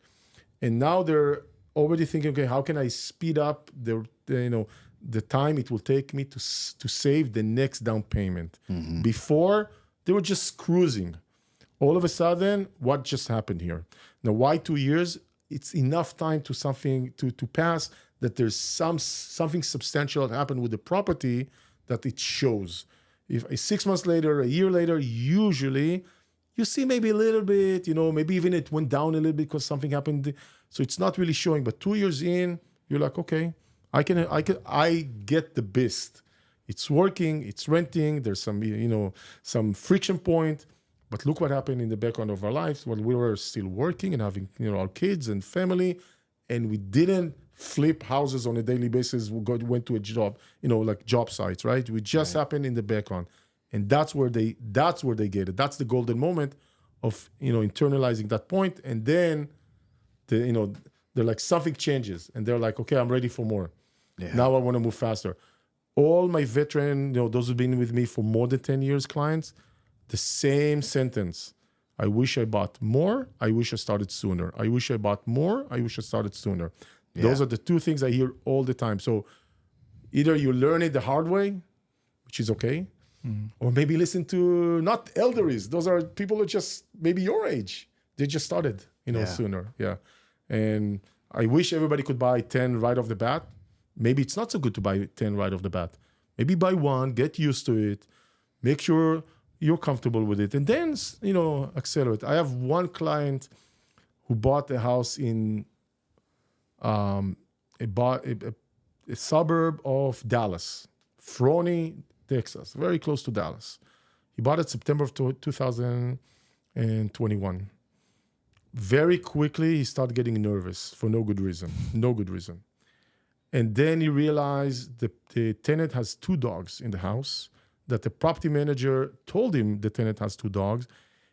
And now they're already thinking, okay, how can I speed up the time it will take me to save the next down payment? Before, they were just cruising. All of a sudden, what just happened here? Now, why 2 years? It's enough time to pass that there's something substantial that happened with the property that it shows. If 6 months later, a year later, usually you see maybe a little bit, maybe even it went down a little bit because something happened. So it's not really showing. But 2 years in, you're like, okay, I get the best. It's working, it's renting, there's some, some friction point. But look what happened in the background of our lives when we were still working and having, our kids and family, and we didn't flip houses on a daily basis. Went to a job, like job sites, right? We just happened in the background. And that's where they get it. That's the golden moment of, internalizing that point. And then, they're like, something changes. And they're like, okay, I'm ready for more. Yeah. Now I want to move faster. All my veteran, those who've been with me for more than 10 years clients, the same sentence. I wish I bought more. I wish I started sooner. I wish I bought more. I wish I started sooner. Yeah. Those are the two things I hear all the time. So either you learn it the hard way, which is okay, or maybe listen to not elderies. Those are people who just maybe your age. They just started, sooner. Yeah. And I wish everybody could buy 10 right off the bat. Maybe it's not so good to buy 10 right off the bat. Maybe buy one, get used to it, make sure you're comfortable with it, and then, accelerate. I have one client who bought a house in a suburb of Dallas, Froney, Texas, very close to Dallas. He bought it September of 2021. Very quickly, he started getting nervous for no good reason. And then he realized the tenant has 2 dogs in the house, that the property manager told him the tenant has 2 dogs.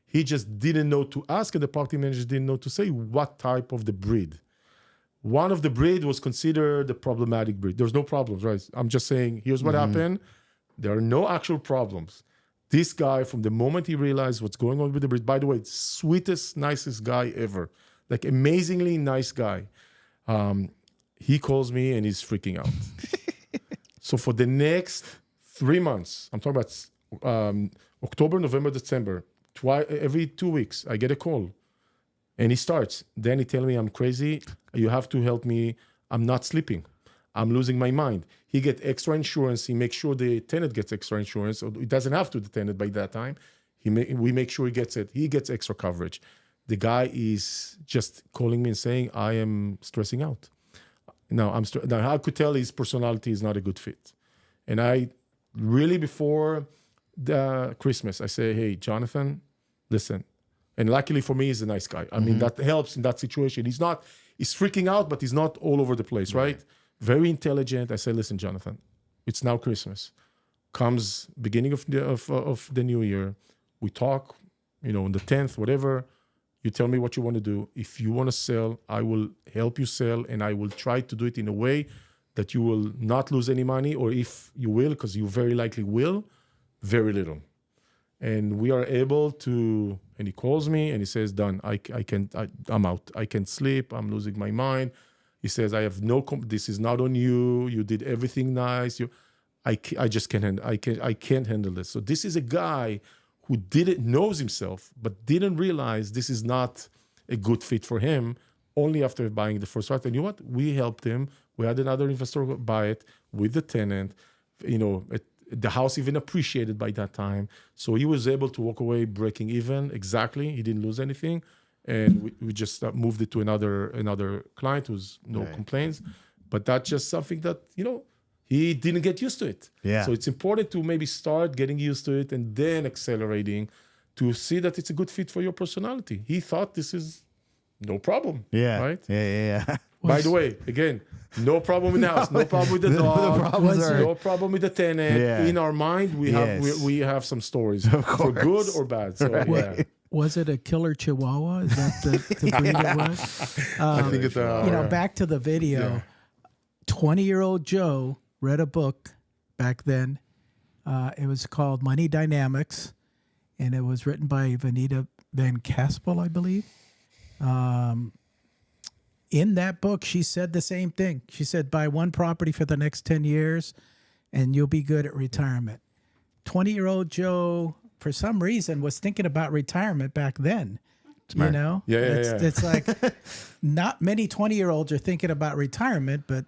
He just didn't know to ask, and the property manager didn't know to say what type of the breed. One of the breed was considered the problematic breed. There's no problems, right? I'm just saying, here's what happened. There are no actual problems. This guy, from the moment he realized what's going on with the breed, by the way, sweetest, nicest guy ever, like amazingly nice guy. He calls me and he's freaking out. So for the next 3 months, I'm talking about October, November, December, every 2 weeks, I get a call. And he starts. Then he tells me, I'm crazy. You have to help me. I'm not sleeping. I'm losing my mind. He gets extra insurance. He makes sure the tenant gets extra insurance. So it doesn't have to, the tenant, by that time. We make sure he gets it. He gets extra coverage. The guy is just calling me and saying, I am stressing out. Now, I could tell his personality is not a good fit. And I really, before the Christmas, I say, hey, Jonathan, listen. And luckily for me, he's a nice guy. I mean, that helps in that situation. He's freaking out, but he's not all over the place, right? Very intelligent. I say, listen, Jonathan, it's now Christmas. Comes beginning of the new year. We talk, on the 10th, whatever. You tell me what you want to do. If you want to sell, I will help you sell, and I will try to do it in a way that you will not lose any money, or if you will, because you very likely will, very little. And we are able to, and he calls me and he says, done, I'm out. I can't sleep. I'm losing my mind. He says, I have this is not on you. You did everything nice. I just can't handle this. So this is a guy who knows himself, but didn't realize this is not a good fit for him only after buying the first right. And you know what? We helped him. We had another investor buy it with the tenant. The house even appreciated by that time. So he was able to walk away breaking even. Exactly. He didn't lose anything. And we just moved it to another client who's no complaints. But that's just something that, he didn't get used to it. Yeah. So it's important to maybe start getting used to it and then accelerating to see that it's a good fit for your personality. He thought this is no problem. Yeah. Right? Yeah. By the way, again, no problem in the house, no problem with the dog, no problem with the tenant. Yeah. In our mind, we have some stories for good or bad. So, Was it a killer Chihuahua? Is that the breed it was? I think it's back to the video. 20-year-old Joe read a book back then. It was called Money Dynamics, and it was written by Vanita Van Caspel, I believe. In that book, she said the same thing. She said, buy one property for the next 10 years, and you'll be good at retirement. 20-year-old Joe, for some reason, was thinking about retirement back then. Smart. It's like not many 20-year-olds are thinking about retirement, but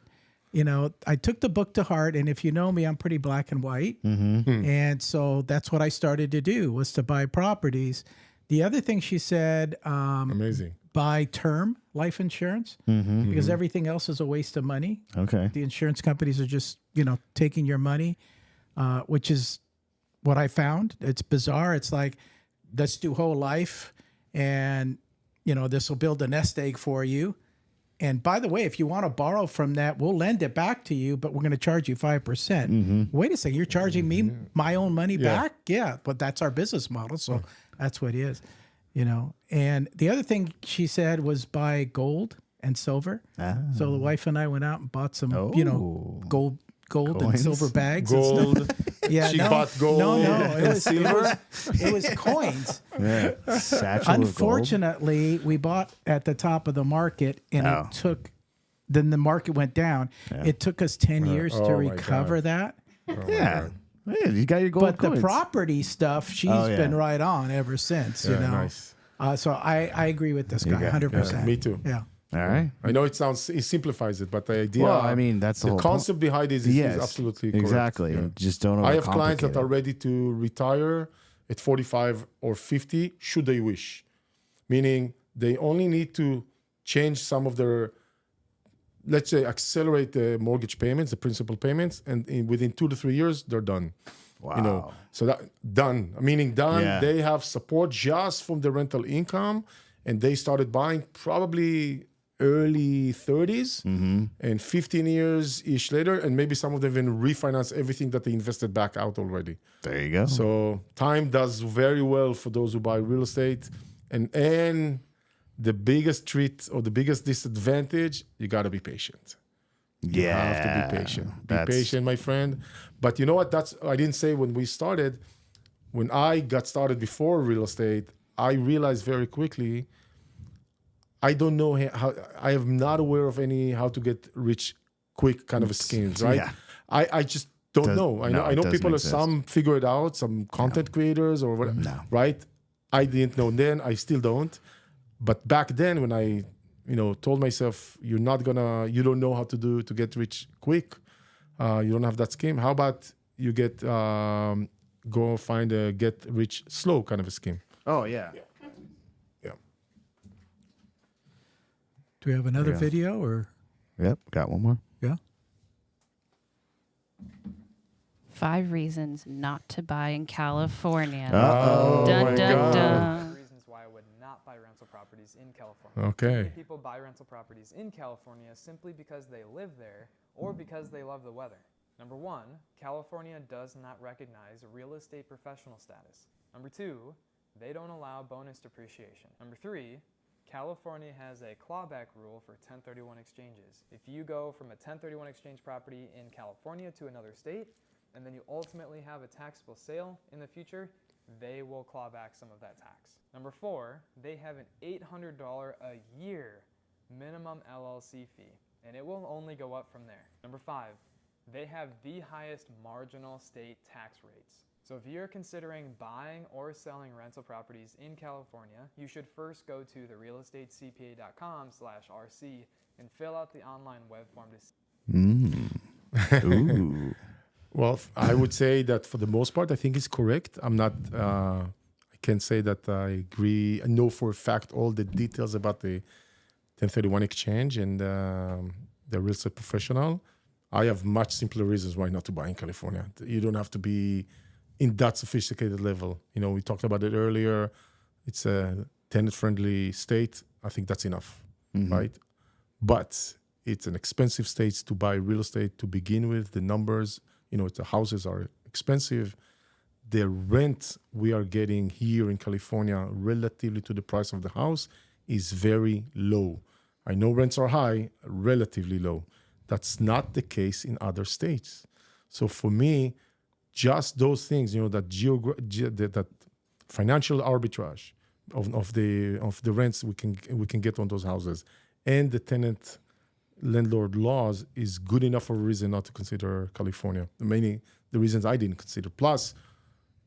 I took the book to heart, and if you know me, I'm pretty black and white. And so that's what I started to do, was to buy properties. The other thing she said, amazing, buy term life insurance, because everything else is a waste of money. Okay. The insurance companies are just, taking your money. which is what I found. It's bizarre. It's like, let's do whole life, and this will build a nest egg for you. And by the way, if you want to borrow from that, we'll lend it back to you, but we're going to charge you 5%. Wait a second, you're charging me my own money back? Yeah, but that's our business model, so that's what it is. And the other thing she said was buy gold and silver. So the wife and I went out and bought some, gold and Coins? silver bags. And Gold. stuff. Yeah, She bought gold it was silver. It was coins. Yeah. Satchel of gold. Unfortunately, we bought at the top of the market, and Oh. then the market went down. It took us 10 years to oh my recover that. Yeah. Yeah, you got your gold But coins. the property stuff, she's been right on ever since. Nice. So I agree with this guy, 100%. Me too. Yeah. All right. I know it simplifies it, but the idea. Well, I mean, that's the the whole concept behind it is Yes, absolutely correct. exactly. Yeah. Just don't I have clients that overcomplicate are it. ready to retire at 45 or 50, should they wish. Meaning they only need to change some of their, let's say, accelerate the mortgage payments, the principal payments, and within 2 to 3 years, they're done. Wow. So that done, meaning done. Yeah. They have support just from the rental income, and they started buying probably early 30s and 15 years ish later, and maybe some of them even refinance everything that they invested back out already. There you go. So time does very well for those who buy real estate, and the biggest treat or the biggest disadvantage, you got to be patient. You have to be patient. Be patient, my friend. But you know what? I didn't say when we started. When I got started before real estate, I realized very quickly, I don't know how. I am not aware of any how to get rich quick kind of schemes, right? Yeah. I just don't know. I know it people. doesn't exist. Some figure it out. Some content creators or whatever. No. Right? I didn't know then. I still don't. But back then, when I told myself, you don't know how to get rich quick. You don't have that scheme. How about you go find a get rich slow kind of a scheme? Oh, yeah. Yeah. Do we have another video or? Yep. Got one more. Yeah. 5 reasons not to buy in California. Uh-oh. Dun, my dun, God. dun. Reasons why I would not buy rental properties in California. Okay. Many people buy rental properties in California simply because they live there or because they love the weather. Number 1, California does not recognize real estate professional status. Number 2, they don't allow bonus depreciation. Number 3, California has a clawback rule for 1031 exchanges. If you go from a 1031 exchange property in California to another state, and then you ultimately have a taxable sale in the future, they will claw back some of that tax. Number 4, they have an $800 a year minimum LLC fee, and it will only go up from there. Number 5, they have the highest marginal state tax rates. So if you're considering buying or selling rental properties in California, you should first go to therealestatecpa.com/RC and fill out the online web form to Ooh. Well, I would say that for the most part, I think it's correct. I'm not. I can't say that I agree. I know for a fact all the details about the 1031 exchange and the real estate professional. I have much simpler reasons why not to buy in California. You don't have to be in that sophisticated level. We talked about it earlier. It's a tenant-friendly state. I think that's enough, right? But it's an expensive state to buy real estate to begin with. The numbers, the houses are expensive. The rent we are getting here in California relatively to the price of the house is very low. I know rents are high, relatively low. That's not the case in other states. So for me, just those things, that financial arbitrage of the rents we can get on those houses, and the tenant landlord laws is good enough of a reason not to consider California. Meaning the reasons I didn't consider. Plus,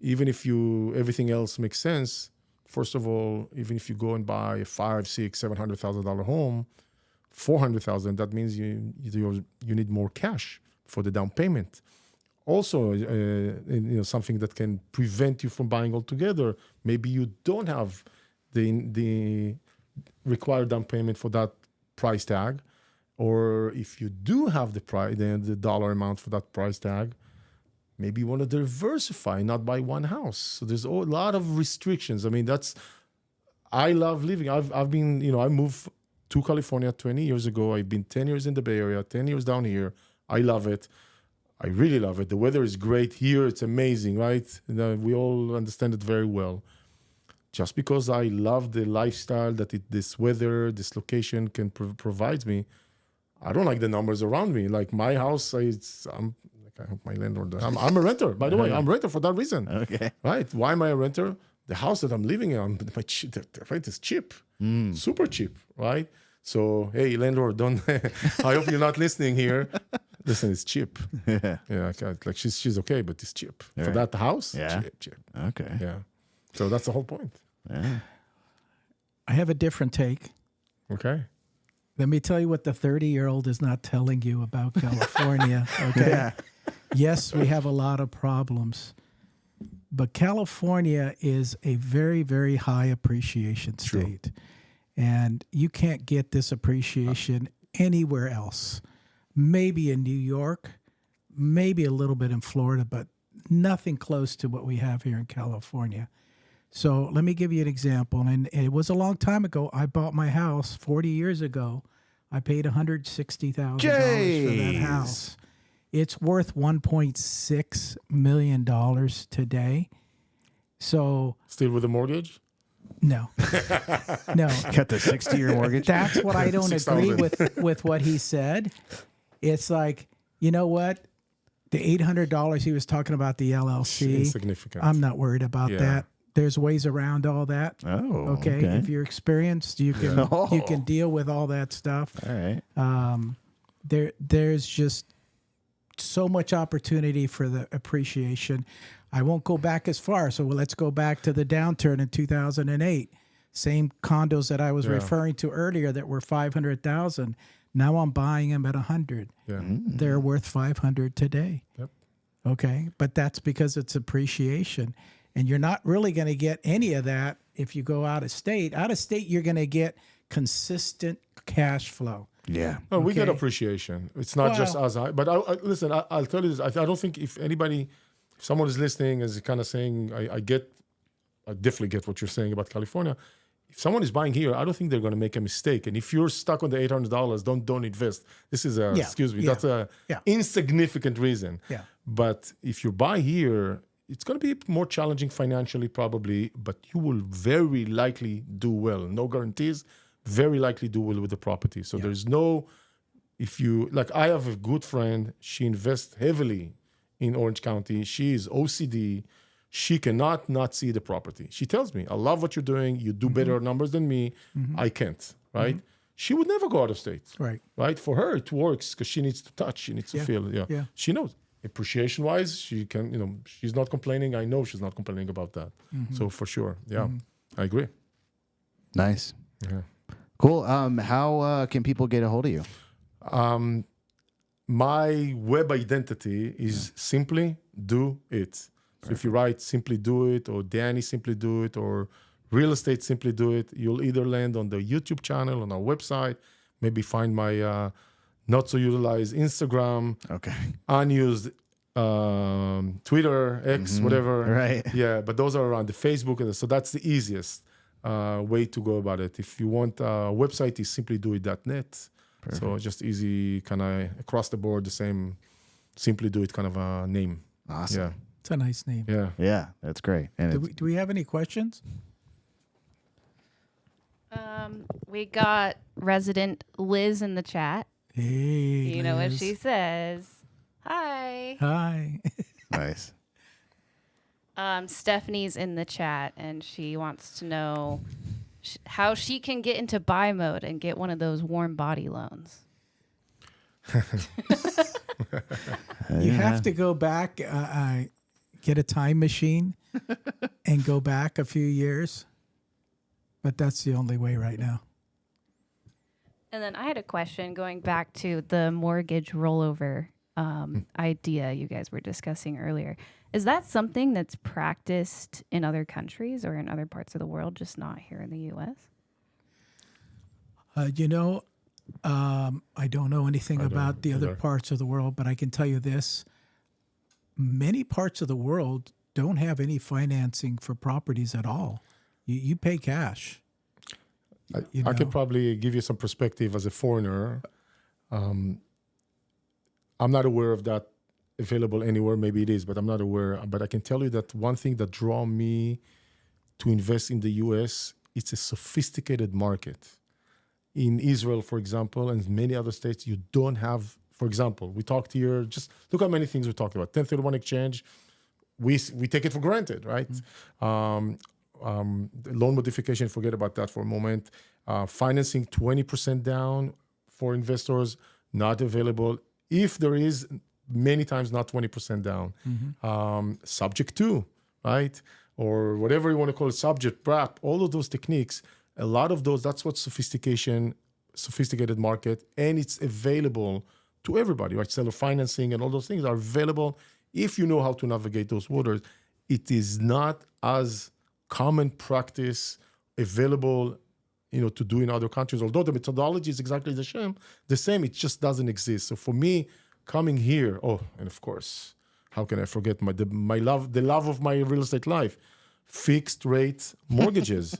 even if everything else makes sense. First of all, even if you go and buy a $500,000, $600,000, $700,000 home, $400,000, that means you need more cash for the down payment. Also, something that can prevent you from buying altogether. Maybe you don't have the required down payment for that price tag, or if you do have the dollar amount for that price tag, maybe you want to diversify, not buy one house. So there's a lot of restrictions. I mean, I love living. I've been, I moved to California 20 years ago. I've been 10 years in the Bay Area, 10 years down here. I love it. I really love it. The weather is great here. It's amazing, right? We all understand it very well. Just because I love the lifestyle that this weather, this location can provides me, I don't like the numbers around me. Like my house, my landlord. I'm a renter, by the way. I'm a renter for that reason. Okay. Right? Why am I a renter? The house that I'm living in, the rent is cheap, super cheap, right? So, hey, landlord, don't. I hope you're not listening here. Listen, it's cheap. Yeah, like she's okay, but it's cheap for that house. Yeah. Cheap. Okay. Yeah. So that's the whole point. Yeah. I have a different take. Okay. Let me tell you what the 30-year-old is not telling you about California. Okay. Yeah. Yes, we have a lot of problems, but California is a very, very high appreciation state. And you can't get this appreciation anywhere else. Maybe in New York, maybe a little bit in Florida, but nothing close to what we have here in California. So let me give you an example. And it was a long time ago. I bought my house 40 years ago. I paid $160,000 for that house. It's worth $1.6 million today. So Still with a mortgage? no. Got the 60-year mortgage. That's what I don't agree 6,000. with what he said. It's like, you know what? The $800 he was talking about the LLC. Insignificant. I'm not worried about that. There's ways around all that. Oh, Okay. If you're experienced, you can you can deal with all that stuff. All right. There's just so much opportunity for the appreciation. I won't go back as far. So let's go back to the downturn in 2008. Same condos that I was referring to earlier that were 500,000. Now I'm buying them at 100. Yeah. They're worth 500 today. Yep. Okay. But that's because it's appreciation. And you're not really going to get any of that if you go out of state. Out of state, you're going to get consistent cash flow. Yeah. No, we get Okay. appreciation. It's not just us. But listen, I'll tell you this. I don't think if someone is listening is kind of saying, I definitely get what you're saying about California. If someone is buying here, I don't think they're going to make a mistake. And if you're stuck on the $800, don't invest. This is that's a insignificant reason. Yeah. But if you buy here, it's going to be more challenging financially probably, but you will very likely do well. No guarantees, very likely do well with the property. So there's no, I have a good friend, she invests heavily in Orange County. She is OCD. She cannot not see the property. She tells me, I love what you're doing. You do better numbers than me. I can't, right? She would never go out of state. Right? For her, it works because she needs to touch. She needs to feel. Yeah. She knows. Appreciation-wise, she can, she's not complaining. I know she's not complaining about that. So for sure, I agree. Nice. Yeah. Cool. How can people get a hold of you? My web identity is Simply Do It. So if you write Simply Do It or Dani Simply Do It or Real Estate Simply Do It, you'll either land on the YouTube channel, on our website, maybe find my not so utilized Instagram, unused Twitter, X, whatever. Right. Yeah, but those are around the Facebook. So that's the easiest way to go about it. If you want a website, is simplydoit.net. So just easy, kind of across the board, the same Simply Do It kind of a name. Awesome. Yeah. It's a nice name. Yeah. Yeah, that's great. And Do we have any questions? We got resident Liz in the chat. Hey, You know what Liz. she says? Hi. Hi. nice. Stephanie's in the chat, and she wants to know how she can get into buy mode and get one of those warm body loans. You have to go back, get a time machine and go back a few years. But that's the only way right now. And then I had a question going back to the mortgage rollover idea you guys were discussing earlier. Is that something that's practiced in other countries or in other parts of the world, just not here in the U.S.? I don't know anything about the other either. parts of the world, but I can tell you this. many parts of the world don't have any financing for properties at all. You pay cash. I could probably give you some perspective as a foreigner. I'm not aware of that available anywhere. Maybe it is, but I'm not aware. But I can tell you that one thing that draw me to invest in the U.S., it's a sophisticated market. In Israel, for example, and many other states, you don't have, for example, we talked here, just look how many things we talked about. 1031 exchange, we take it for granted, right? The loan modification, forget about that for a moment. Financing 20% down for investors, not available. If there is, many times not 20% down. Subject to, right? Or whatever you want to call it, subject, BRAP, all of those techniques, a lot of those, that's what sophisticated market, and it's available to everybody, right? Seller financing and all those things are available if you know how to navigate those waters. It is not as common practice available, to do in other countries, although the methodology is exactly the same, it just doesn't exist. So for me, coming here, and of course, how can I forget the love of my real estate life, fixed rate mortgages.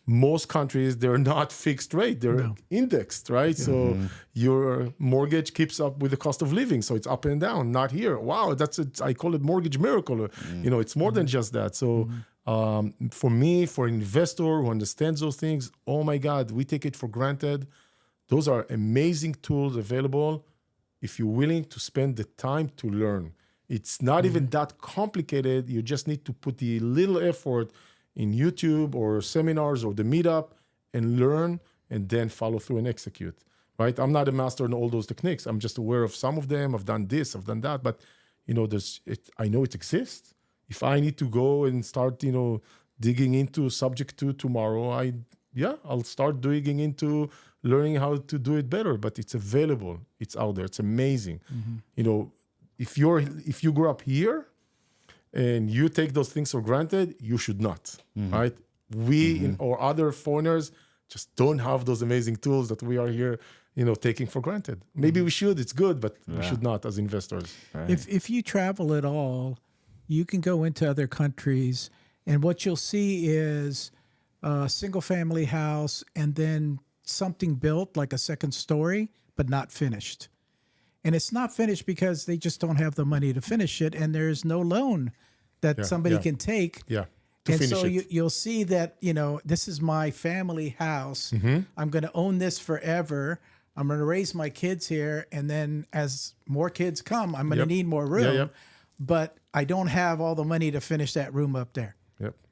Most countries, they're not fixed rate, they're indexed, right? So your mortgage keeps up with the cost of living, so it's up and down. Not here. Wow, I call it mortgage miracle. It's more than just that. So for me, for an investor who understands those things, oh my God, we take it for granted. Those are amazing tools available if you're willing to spend the time to learn. It's not even that complicated. You just need to put the little effort in YouTube or seminars or the Meetup and learn, and then follow through and execute, right? I'm not a master in all those techniques. I'm just aware of some of them. I've done this, I've done that, but I know it exists. If I need to go and start, digging into subject to tomorrow, I'll start digging into learning how to do it better, but it's available. It's out there. It's amazing. If you grew up here and you take those things for granted, you should not, right? We or other foreigners just don't have those amazing tools that we are here, taking for granted. Maybe we should, it's good, but we should not as investors. Right. If you travel at all, you can go into other countries, and what you'll see is a single family house and then something built like a second story, but not finished. And it's not finished because they just don't have the money to finish it, and there's no loan that somebody can take. And so you'll see that, this is my family house. I'm going to own this forever. I'm going to raise my kids here, and then as more kids come, I'm going to need more room. But I don't have all the money to finish that room up there.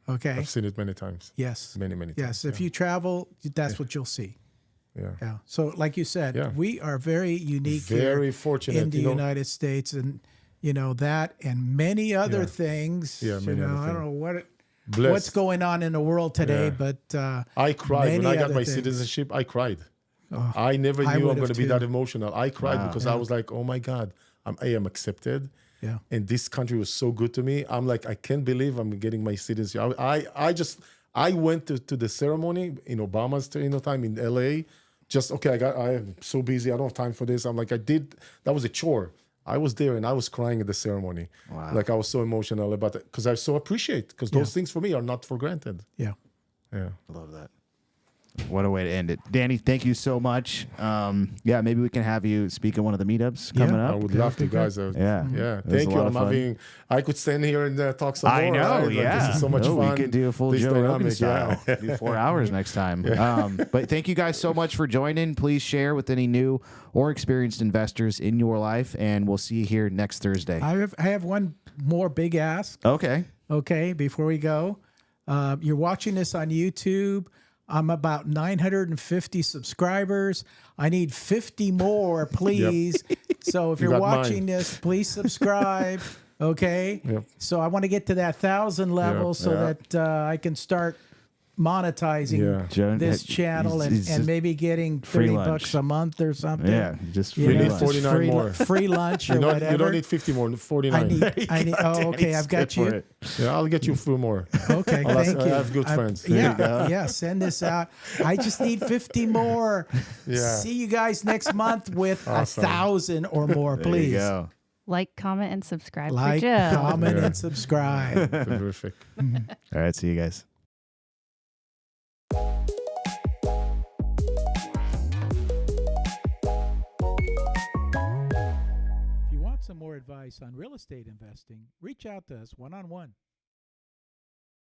Okay. I've seen it many times. Yes. Many times. Yes. If you travel, that's what you'll see. Yeah. So like you said, we are very unique, very fortunate in the United States, and that and many other things. Many other things. I don't know what's going on in the world today, but I cried when I got my citizenship. I cried. I never knew I'm going to be that emotional. I cried because I was like, oh my God, I am accepted. And this country was so good to me. I'm like, I can't believe I'm getting my citizenship. I went to the ceremony in Obama's time in LA. I am so busy. I don't have time for this. I'm like, that was a chore. I was there and I was crying at the ceremony. Wow. Like I was so emotional about it because I so appreciate, because those things for me are not for granted. Yeah. I love that. What a way to end it. Danny, thank you so much. Maybe we can have you speak at one of the meetups coming up. I would love to, guys. Thank you. I could stand here and talk some more. I know, right? This is so much fun. We could do a full Joe Rogan style. Do 4 hours next time. But thank you guys so much for joining. Please share with any new or experienced investors in your life, and we'll see you here next Thursday. I have one more big ask. Okay, before we go. You're watching this on YouTube. I'm about 950 subscribers. I need 50 more, please. So if you're watching this, please subscribe. Okay. So I want to get to that 1,000 level so that I can start monetizing this channel and maybe getting $30 a month or something. Yeah, just free. We need 49 more. Free lunch or whatever. You don't need 50 more, 49. I need. Okay, I've got you. Yeah, I'll get you a few more. Okay, thank you. I have good friends. Send this out. I just need 50 more. See you guys next month with 1,000 or more, please. There you go. Like, comment, and subscribe for Like, Joe. comment, Yeah. and subscribe. Terrific. All right, see you guys. If you want some more advice on real estate investing, reach out to us one-on-one.